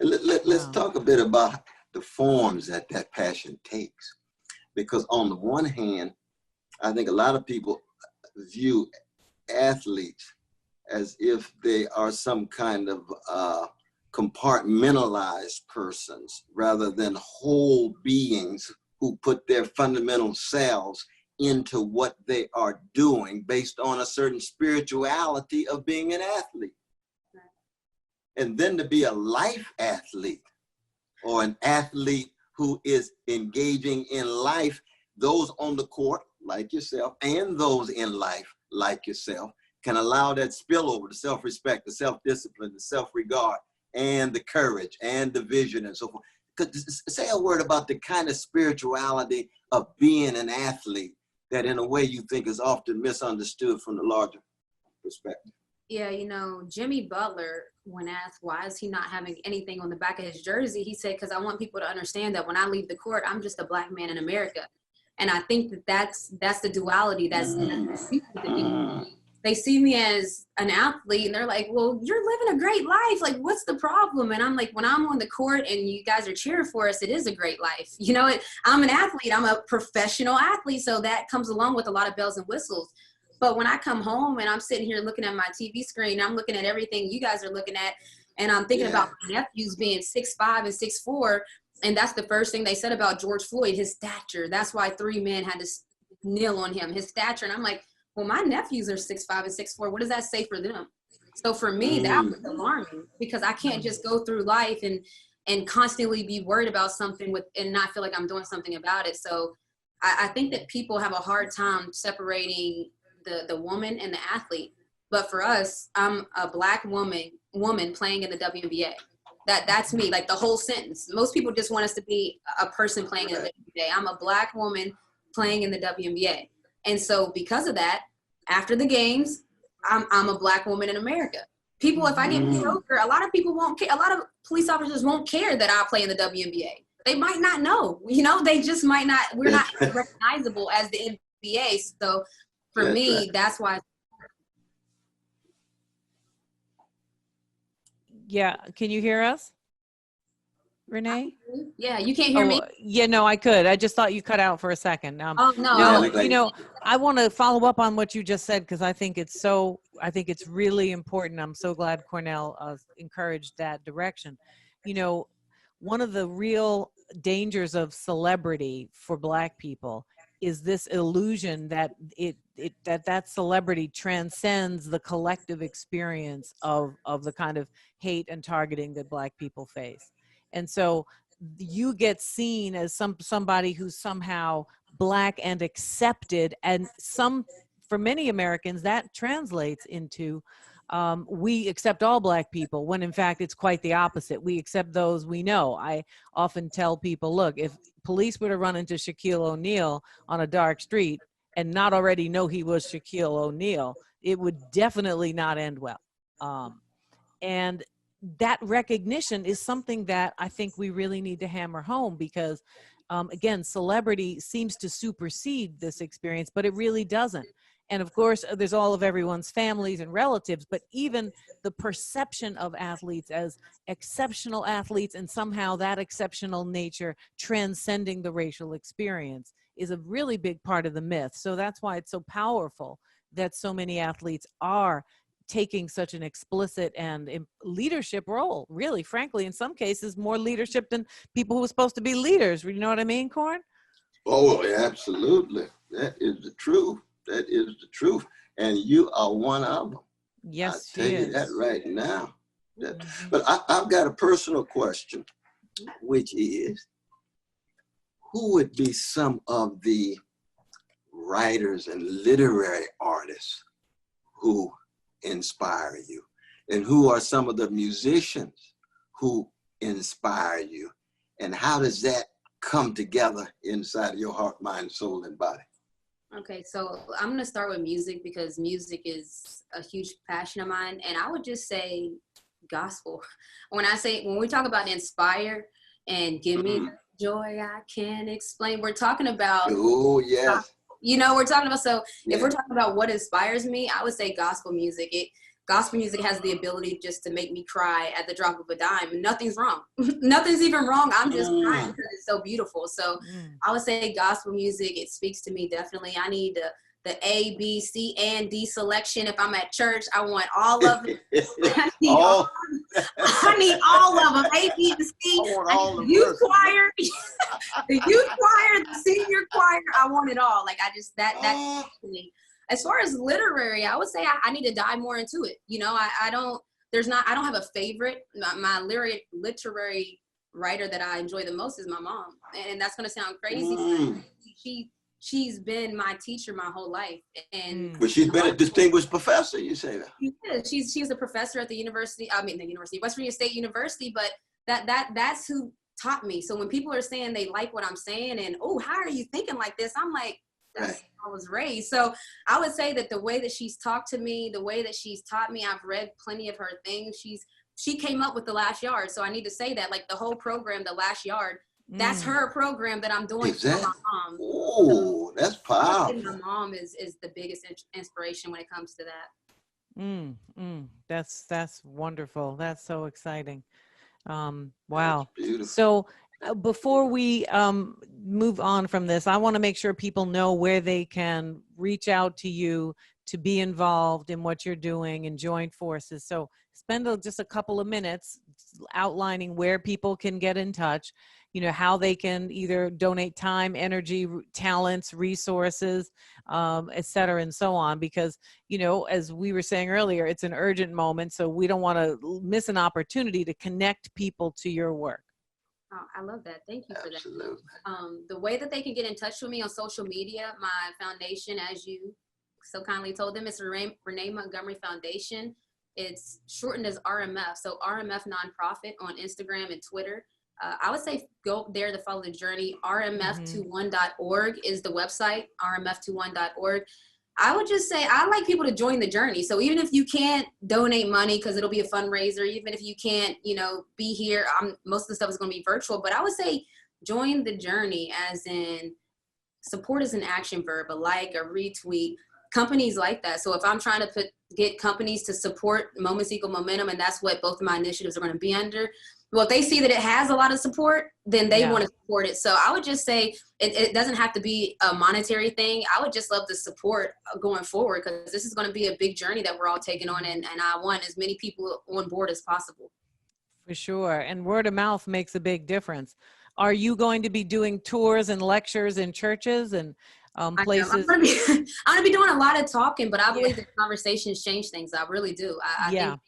Let's talk a bit about the forms that passion takes. Because on the one hand, I think a lot of people view athletes as if they are some kind of compartmentalized persons, rather than whole beings who put their fundamental selves into what they are doing based on a certain spirituality of being an athlete. And then to be a life athlete, or an athlete who is engaging in life, those on the court, like yourself, and those in life, like yourself, can allow that spillover, the self-respect, the self-discipline, the self-regard, and the courage and the vision and so forth. Say a word about the kind of spirituality of being an athlete that in a way you think is often misunderstood from the larger perspective. Yeah, you know, Jimmy Butler, when asked why is he not having anything on the back of his jersey, he said, because I want people to understand that when I leave the court, I'm just a black man in America. And I think that that's the duality that's they see me as an athlete and they're like, well, you're living a great life. Like, what's the problem? And I'm like, when I'm on the court and you guys are cheering for us, it is a great life. You know, I'm an athlete. I'm a professional athlete. So that comes along with a lot of bells and whistles. But when I come home and I'm sitting here looking at my TV screen, I'm looking at everything you guys are looking at, and I'm thinking about my nephews being 6'5" and 6'4", and that's the first thing they said about George Floyd, his stature. That's why 3 men had to kneel on him, his stature. And I'm like, well, my nephews are 6'5" and 6'4". What does that say for them? So for me, that was alarming, because I can't just go through life and constantly be worried about something and not feel like I'm doing something about it. So I think that people have a hard time separating the woman and the athlete. But for us, I'm a black woman playing in the WNBA. That's me, like the whole sentence. Most people just want us to be a person playing in the WNBA. I'm a black woman playing in the WNBA. And so because of that, after the games, I'm a black woman in America. People, if I get pulled over, a lot of people won't care. A lot of police officers won't care that I play in the WNBA. They might not know, you know, they just might not, we're not recognizable as the NBA. So for me, that's why. Yeah, can you hear us, Renee? Yeah, you can't hear me? Yeah, no, I could. I just thought you cut out for a second. Oh, no. No, you know, I want to follow up on what you just said, because I think it's really important. I'm so glad Cornel encouraged that direction. You know, one of the real dangers of celebrity for Black people is this illusion that that celebrity transcends the collective experience of the kind of hate and targeting that Black people face. And so you get seen as somebody who's somehow Black and accepted, and for many Americans that translates into we accept all Black people, when in fact it's quite the opposite. We accept those we know. I often tell people, look, if police were to run into Shaquille O'Neal on a dark street and not already know he was Shaquille O'Neal, it would definitely not end well. And that recognition is something that I think we really need to hammer home, because again, celebrity seems to supersede this experience, but it really doesn't. And of course, there's all of everyone's families and relatives, but even the perception of athletes as exceptional athletes, and somehow that exceptional nature transcending the racial experience, is a really big part of the myth. So that's why it's so powerful that so many athletes are taking such an explicit and leadership role, really, frankly, in some cases, more leadership than people who are supposed to be leaders. You know what I mean, Corn? Oh, absolutely. That is the truth. That is the truth. And you are one of them. Yes, I'll tell you that right now. But I've got a personal question, which is, who would be some of the writers and literary artists who inspire you? And who are some of the musicians who inspire you? And how does that come together inside of your heart, mind, soul, and body? Okay, so I'm going to start with music, because music is a huge passion of mine. And I would just say gospel. When we talk about inspire and give me the joy I can't explain, we're talking about, oh, yes. You know, we're talking about, so if we're talking about what inspires me, I would say gospel music. Gospel music has the ability just to make me cry at the drop of a dime. Nothing's wrong. Nothing's even wrong. I'm just crying because it's so beautiful. So I would say gospel music, it speaks to me definitely. I need the A, B, C, and D selection. If I'm at church, I want all of it. I need all of them. A, B, and C. I need the youth choir, the youth choir, the senior choir. I want it all. Like that me. As far as literary, I would say I need to dive more into it. You know, I don't have a favorite. My literary writer that I enjoy the most is my mom. And that's going to sound crazy. she's been my teacher my whole life. And But she's been a distinguished professor, you say that? Yeah, she's a professor at the university. I mean, the university, West Virginia State University. But that's who taught me. So when people are saying they like what I'm saying and, oh, how are you thinking like this? I'm like, that's how I was raised. So I would say that the way that she's talked to me, the way that she's taught me, I've read plenty of her things. She came up with The Last Yard. So I need to say that, like, the whole program, The Last Yard, that's her program that I'm doing for my mom. Oh, that's powerful. My mom is the biggest inspiration when it comes to that. That's wonderful. That's so exciting. Wow. That's beautiful. So before we move on from this, I want to make sure people know where they can reach out to you to be involved in what you're doing and join forces. So spend just a couple of minutes outlining where people can get in touch, how they can either donate time, energy, talents, resources, et cetera, and so on. Because, as we were saying earlier, it's an urgent moment. So we don't want to miss an opportunity to connect people to your work. Oh, I love that. Thank you for that. Absolutely. The way that they can get in touch with me on social media, my foundation, as you so kindly told them, it's Renee Montgomery Foundation. It's shortened as RMF. So RMF Nonprofit on Instagram and Twitter. I would say go there to follow the journey. RMF21.org is the website, RMF21.org. I would just say I like people to join the journey. So even if you can't donate money because it'll be a fundraiser, even if you can't, be here, most of the stuff is going to be virtual. But I would say join the journey, as in support is an action verb, a like, a retweet, companies like that. So if I'm trying to get companies to support Moments Equal Momentum, and that's what both of my initiatives are going to be under. Well, if they see that it has a lot of support, then they want to support it. So I would just say it doesn't have to be a monetary thing. I would just love the support going forward, because this is going to be a big journey that we're all taking on, and I want as many people on board as possible. For sure. And word of mouth makes a big difference. Are you going to be doing tours and lectures in churches and places? I'm going to be doing a lot of talking, but I believe that conversations change things. I really do. I think that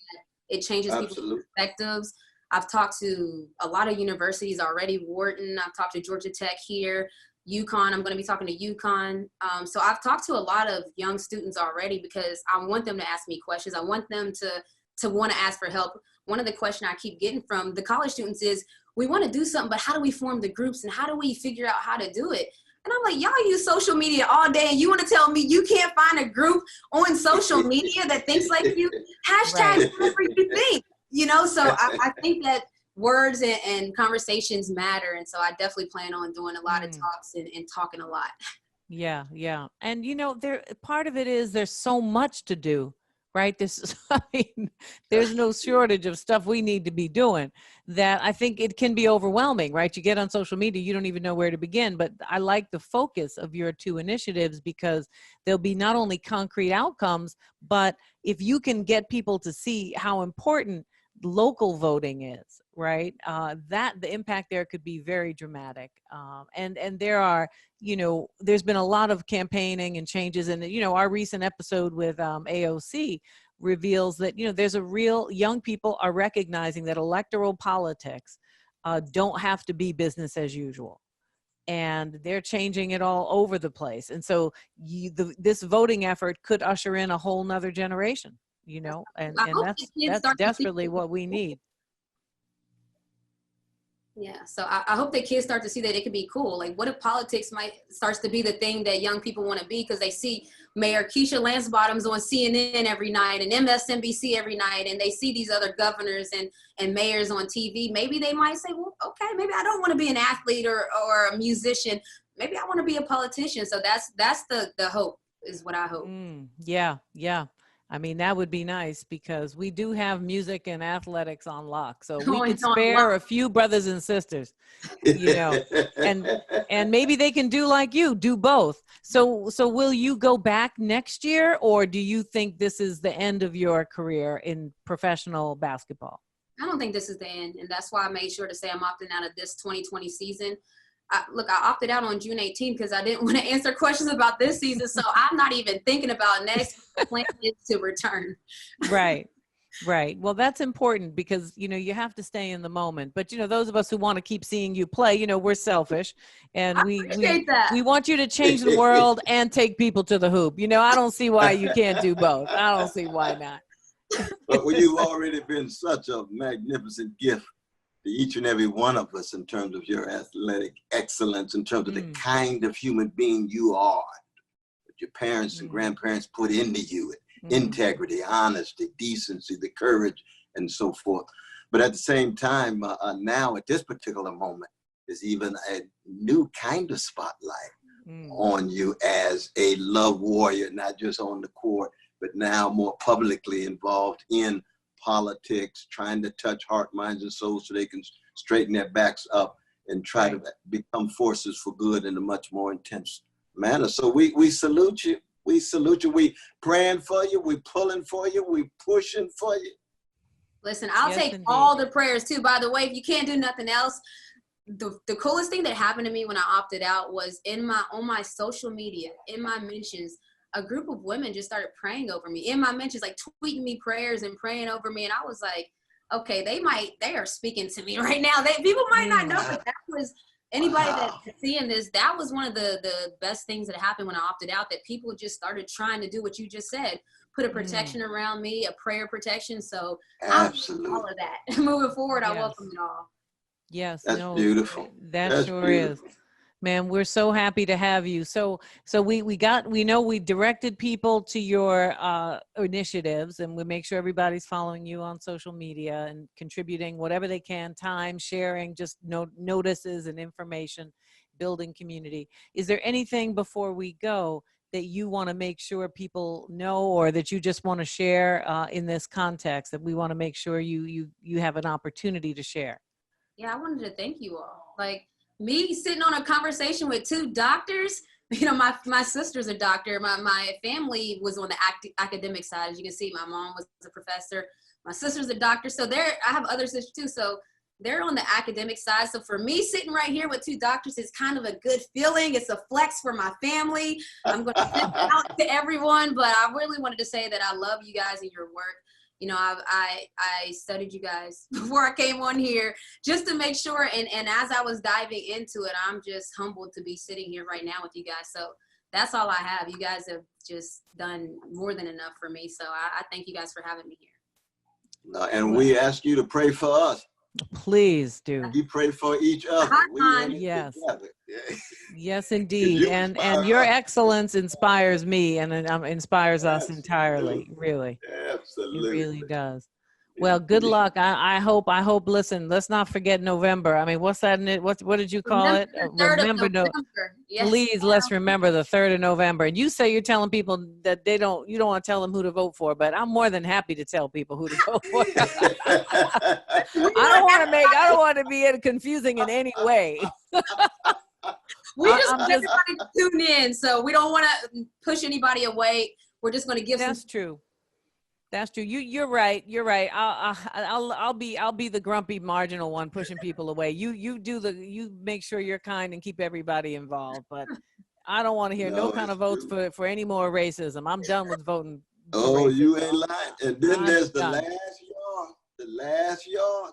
it changes people's perspectives. I've talked to a lot of universities already, Wharton, I've talked to Georgia Tech here, UConn, I'm going to be talking to UConn. So I've talked to a lot of young students already, because I want them to ask me questions. I want them to want to ask for help. One of the questions I keep getting from the college students is, we want to do something, but how do we form the groups and how do we figure out how to do it? And I'm like, y'all use social media all day and you want to tell me you can't find a group on social media that thinks like you? Hashtag whatever you think. So I think that words and conversations matter. And so I definitely plan on doing a lot of talks and talking a lot. Yeah. And, part of it is there's so much to do, right? There's no shortage of stuff we need to be doing, that I think it can be overwhelming, right? You get on social media, you don't even know where to begin. But I like the focus of your two initiatives, because there'll be not only concrete outcomes, but if you can get people to see how important local voting is, right? That the impact there could be very dramatic. And there are, there's been a lot of campaigning and changes, and our recent episode with AOC reveals that there's a real, young people are recognizing that electoral politics don't have to be business as usual, and they're changing it all over the place. And so this voting effort could usher in a whole nother generation. And that's desperately what we need. Yeah, so I hope that kids start to see that it could be cool. Like, what if politics starts to be the thing that young people want to be, because they see Mayor Keisha Lance Bottoms on CNN every night and MSNBC every night, and they see these other governors and mayors on TV. Maybe they might say, well, okay, maybe I don't want to be an athlete or a musician. Maybe I want to be a politician. So that's the hope, is what I hope. Yeah. I mean, that would be nice, because we do have music and athletics on lock. So we could spare a few brothers and sisters, and maybe they can do like you, do both. So will you go back next year, or do you think this is the end of your career in professional basketball? I don't think this is the end. And that's why I made sure to say I'm opting out of this 2020 season. I opted out on June 18th because I didn't want to answer questions about this season. So I'm not even thinking about next. The plan is to return. Right. Right. Well, that's important because, you have to stay in the moment. But, those of us who want to keep seeing you play, we're selfish, and I we appreciate that. we want you to change the world and take people to the hoop. I don't see why you can't do both. I don't see why not. But you've already been such a magnificent gift to each and every one of us in terms of your athletic excellence, in terms of the kind of human being you are, that your parents and grandparents put into you, integrity, honesty, decency, the courage, and so forth. But at the same time, now at this particular moment, there's even a new kind of spotlight on you as a love warrior, not just on the court, but now more publicly involved in politics, trying to touch heart, minds, and souls so they can straighten their backs up and try to become forces for good in a much more intense manner. So we salute you. We salute you. We praying for you. We pulling for you. We pushing for you. Listen, I'll take all the prayers too. By the way, if you can't do nothing else, the coolest thing that happened to me when I opted out was on my social media, in my mentions, a group of women just started praying over me in my mentions, like tweeting me prayers and praying over me. And I was like, okay, they are speaking to me right now. People might not know, but that was anybody that's seeing this, that was one of the best things that happened when I opted out, that people just started trying to do what you just said, put a protection around me, a prayer protection. So absolutely, all of that. Moving forward, I welcome it all. Yes, that's beautiful. That sure beautiful. Is. Man, we're so happy to have you. So we know we directed people to your initiatives, and we make sure everybody's following you on social media and contributing whatever they can, time, sharing, just notices and information, building community. Is there anything before we go that you want to make sure people know, or that you just want to share in this context, that we want to make sure you have an opportunity to share? Yeah, I wanted to thank you all. Like, me sitting on a conversation with two doctors, my sister's a doctor. My family was on the academic side. As you can see, my mom was a professor. My sister's a doctor. So I have other sisters too. So they're on the academic side. So for me, sitting right here with two doctors is kind of a good feeling. It's a flex for my family. I'm going to send it out to everyone, but I really wanted to say that I love you guys and your work. I studied you guys before I came on here just to make sure. And as I was diving into it, I'm just humbled to be sitting here right now with you guys. So that's all I have. You guys have just done more than enough for me. So I thank you guys for having me here. And we ask you to pray for us. Please do. You pray for each other. Yes. Yes, indeed. And your excellence inspires me and inspires us entirely. Really. Absolutely. It really does. Well, good luck. I hope, listen, let's not forget November. I mean, what's that? What did you call it? Remember November. Yes. Please, let's remember the 3rd of November. And you say you're telling people that you don't want to tell them who to vote for, but I'm more than happy to tell people who to vote for. I don't want to be confusing in any way. We just want everybody to tune in, so we don't want to push anybody away. We're just going to give. That's true. That's true. You're right. You're right. I'll be the grumpy marginal one pushing people away. You make sure you're kind and keep everybody involved. But I don't want to hear no kind of votes for any more racism. I'm done with voting. Oh, you ain't lying. And then there's the last yard.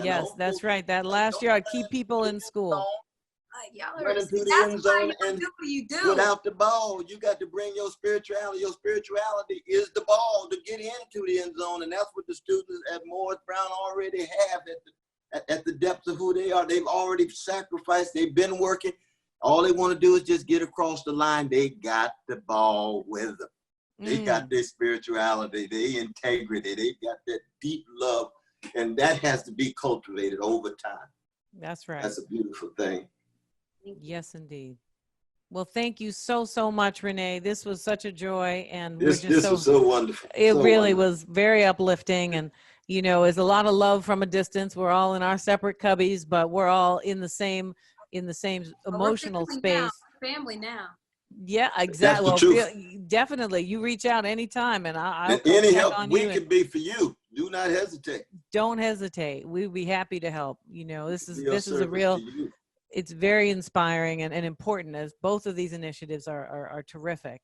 Yes, that's right. That last yard. Keep people in school. Y'all running through the end zone and do what you do. Without the ball, you got to bring your spirituality. Your spirituality is the ball to get into the end zone, and that's what the students at Morris Brown already have at the depths of who they are. They've already sacrificed. They've been working. All they want to do is just get across the line. They got the ball with them. They got their spirituality, their integrity. They got that deep love, and that has to be cultivated over time. That's right. That's a beautiful thing. Yes, indeed. Well, thank you so much, Renee. This was such a joy, and this was so wonderful. It really was very uplifting, and there's a lot of love from a distance. We're all in our separate cubbies, but we're all in the same emotional space. Family now. Yeah, exactly. Well, definitely. You reach out anytime, and I'll any help we can be for you. Do not hesitate. Don't hesitate. We'd be happy to help. This is a real. It's very inspiring and important, as both of these initiatives are terrific.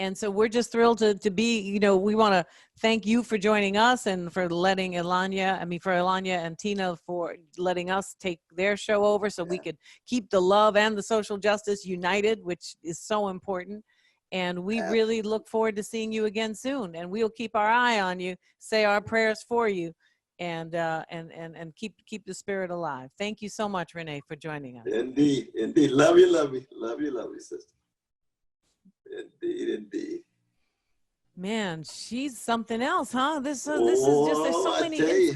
And so we're just thrilled to be, we want to thank you for joining us and for letting Iyanla and Tina for letting us take their show over so we could keep the love and the social justice united, which is so important. And we really look forward to seeing you again soon. And we'll keep our eye on you, say our prayers for you, and keep the spirit alive. Thank you so much, Renee, for joining us. Indeed. Love you, sister. Indeed. Man, she's something else, huh? This is just, there's so many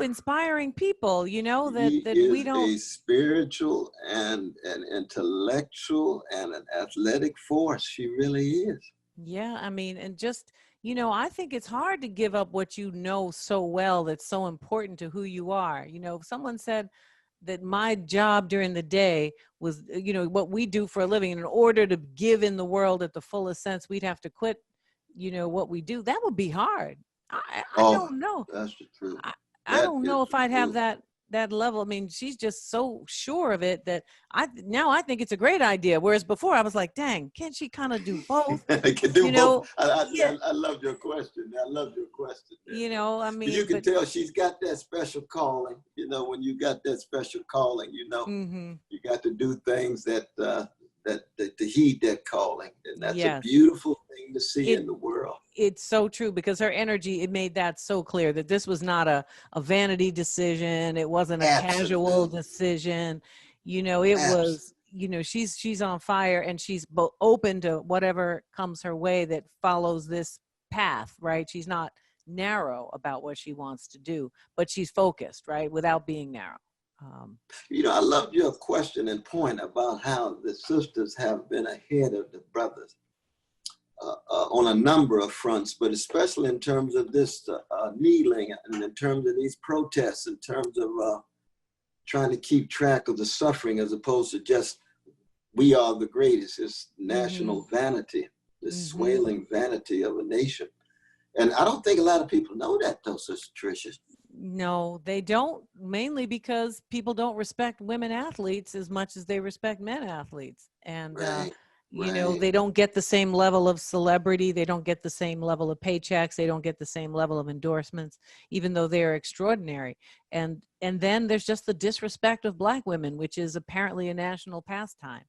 inspiring people, that we don't. A spiritual and an intellectual and an athletic force. She really is. Yeah, I mean, and just, I think it's hard to give up what you know so well that's so important to who you are. Someone said that my job during the day was, what we do for a living. In order to give in the world at the fullest sense, we'd have to quit, what we do. That would be hard. I don't know. That's the truth. I don't know if I'd have that level. I mean, she's just so sure of it that I think it's a great idea. Whereas before I was like, dang, can't she kind of do both? I can do both. I love your question. I mean, you can tell she's got that special calling. When you got that special calling, you got to do things that to heed that calling, and that's a beautiful thing to see in the world. It's so true, because her energy, it made that so clear that this was not a vanity decision. It wasn't a casual decision. It was, she's on fire, and she's open to whatever comes her way that follows this path, right? She's not narrow about what she wants to do, but she's focused, right? Without being narrow. I love your question and point about how the sisters have been ahead of the brothers on a number of fronts, but especially in terms of this kneeling and in terms of these protests, in terms of trying to keep track of the suffering as opposed to just, we are the greatest. It's national vanity, the swelling vanity of a nation. And I don't think a lot of people know that, though, Sister Tricia. No, they don't, mainly because people don't respect women athletes as much as they respect men athletes. And, they don't get the same level of celebrity. They don't get the same level of paychecks. They don't get the same level of endorsements, even though they're extraordinary. And then there's just the disrespect of Black women, which is apparently a national pastime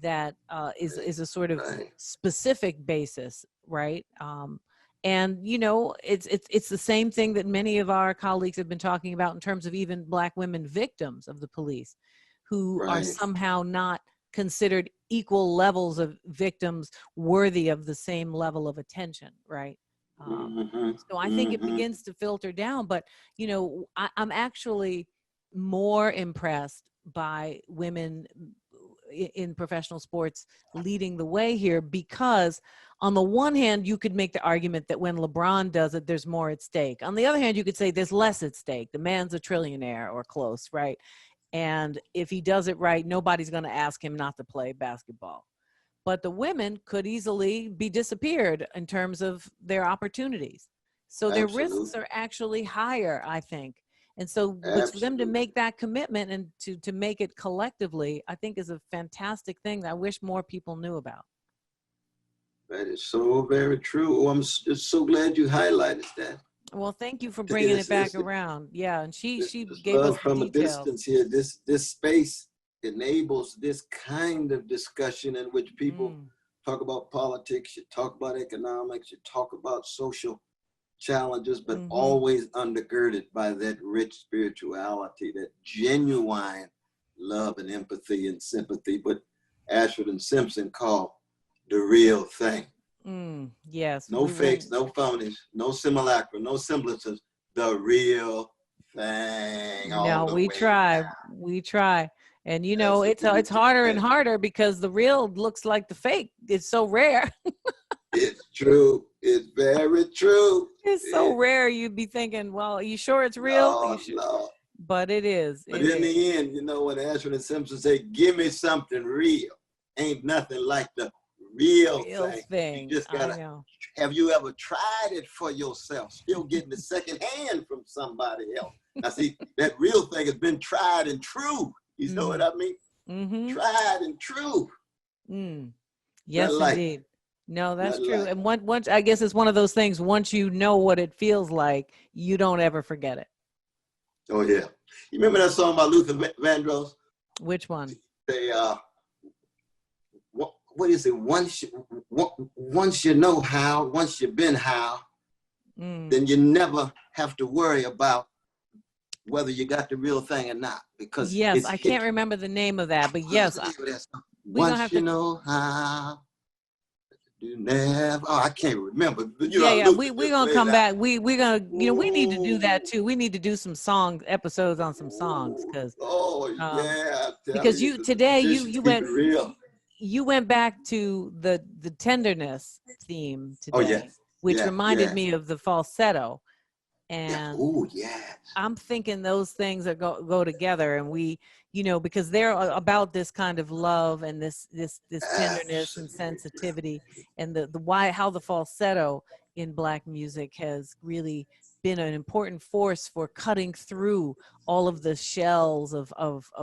that is a sort of specific basis, right? And, it's the same thing that many of our colleagues have been talking about in terms of even Black women victims of the police who are somehow not considered equal levels of victims worthy of the same level of attention, right? So I think it begins to filter down. But, I'm actually more impressed by women in professional sports leading the way here, because on the one hand, you could make the argument that when LeBron does it, there's more at stake. On the other hand, you could say there's less at stake. The man's a trillionaire or close, right? And if he does it right, nobody's going to ask him not to play basketball. But the women could easily be disappeared in terms of their opportunities. So their risks are actually higher, I think. And so for them to make that commitment and to make it collectively, I think is a fantastic thing that I wish more people knew about. That is so very true. Oh, I'm just so glad you highlighted that. Well, thank you for bringing it back around. Yeah, and she gave us from the a distance here. This space enables this kind of discussion in which people talk about politics, you talk about economics, you talk about social challenges, but always undergirded by that rich spirituality, that genuine love and empathy and sympathy, what Ashford and Simpson call the real thing. Yes. No fakes, no phonies, no simulacra, no semblances, the real thing. No, we try. And it's harder and harder because the real looks like the fake. It's so rare. It's true. It's very true. It's so rare. You'd be thinking, well, are you sure it's real? No. But it is. But in the end, when Ashford and Simpson say, give me something real, ain't nothing like the real thing. You just gotta, have you ever tried it for yourself? Still getting the second hand from somebody else. Now see, that real thing has been tried and true. You know what I mean? Tried and true. Yes, indeed. No, that's Nothing true. like it. And once I guess it's one of those things. Once you know what it feels like, you don't ever forget it. Oh yeah. You remember that song by Luther Vandross? Which one? They what is it? Once you know how, once you've been how, then you never have to worry about whether you got the real thing or not, because Yes, it's I hit. can't remember the name of that, but yes, we gonna Once have you to. know how, you never. Oh, I can't remember. You know, Yeah, Luther we just gonna laid come out. back. We gonna we need to do that Ooh, too. We need to do some episodes on some songs because oh yeah, I'm telling because you, you the today musicians keep it real. you went back to the tenderness theme Oh yeah, today, which reminded yeah. me of the falsetto, Yeah. and Oh yes. I'm thinking those things are go together, and we, because they're about this kind of love and this tenderness and sensitivity, and the why how the falsetto in Black music has really been an important force for cutting through all of the shells of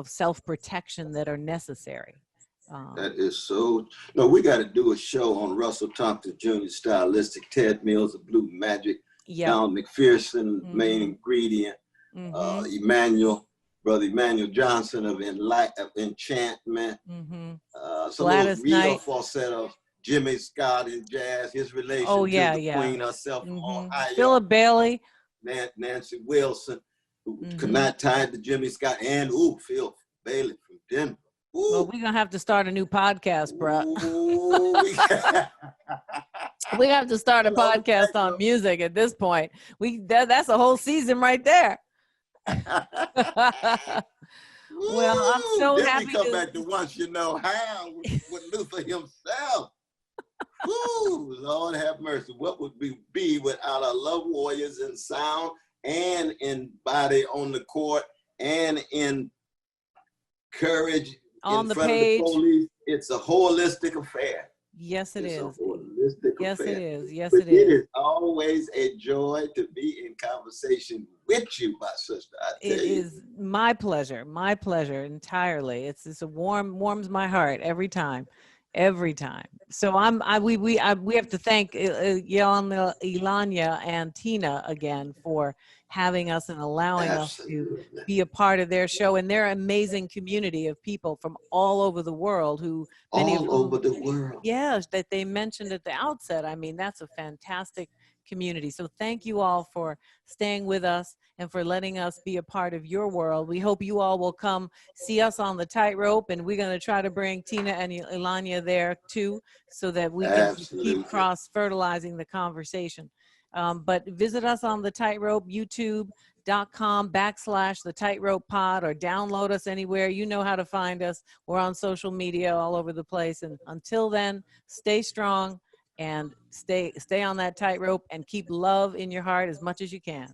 self-protection that are necessary. That is so. No, we got to do a show on Russell Thompson Jr. stylistic, Ted Mills of Blue Magic, Yeah. Donald McPherson, main ingredient, Brother Emmanuel Johnson of Enchantment, some of those Gladys real Knight. falsettos, Jimmy Scott in jazz, his relation Oh to yeah, the yeah. Queen herself from Ohio, Philip Bailey, Nancy Wilson, who could not tie to Jimmy Scott, and Phil Bailey from Denver. Well, we're gonna have to start a new podcast, bro. We have to start a podcast on music at this point. That's a whole season right there. Well, I'm so then happy we come back to Once You Know How with Luther himself. Woo, Lord have mercy. What would we be without our love warriors in sound and in body on the court and in courage on in the front page. Of the police? It's a holistic affair. Yes, it is. A holistic yes, affair. it is. Yes, but it is. It is always a joy to be in conversation with you, my sister. It is my pleasure entirely. It's warms my heart every time. So we have to thank Iyanla and Tina again for having us and allowing us to be a part of their show and their amazing community of people from all over the world over the world. Yes, that they mentioned at the outset. I mean, that's a fantastic community. So thank you all for staying with us and for letting us be a part of your world. We hope you all will come see us on the tightrope, and we're going to try to bring Tina and Iyanla there too, so that we can keep cross-fertilizing the conversation. But visit us on the tightrope, youtube.com/the tightrope pod, or download us anywhere. You know how to find us. We're on social media all over the place. And until then, stay strong and stay on that tightrope and keep love in your heart as much as you can.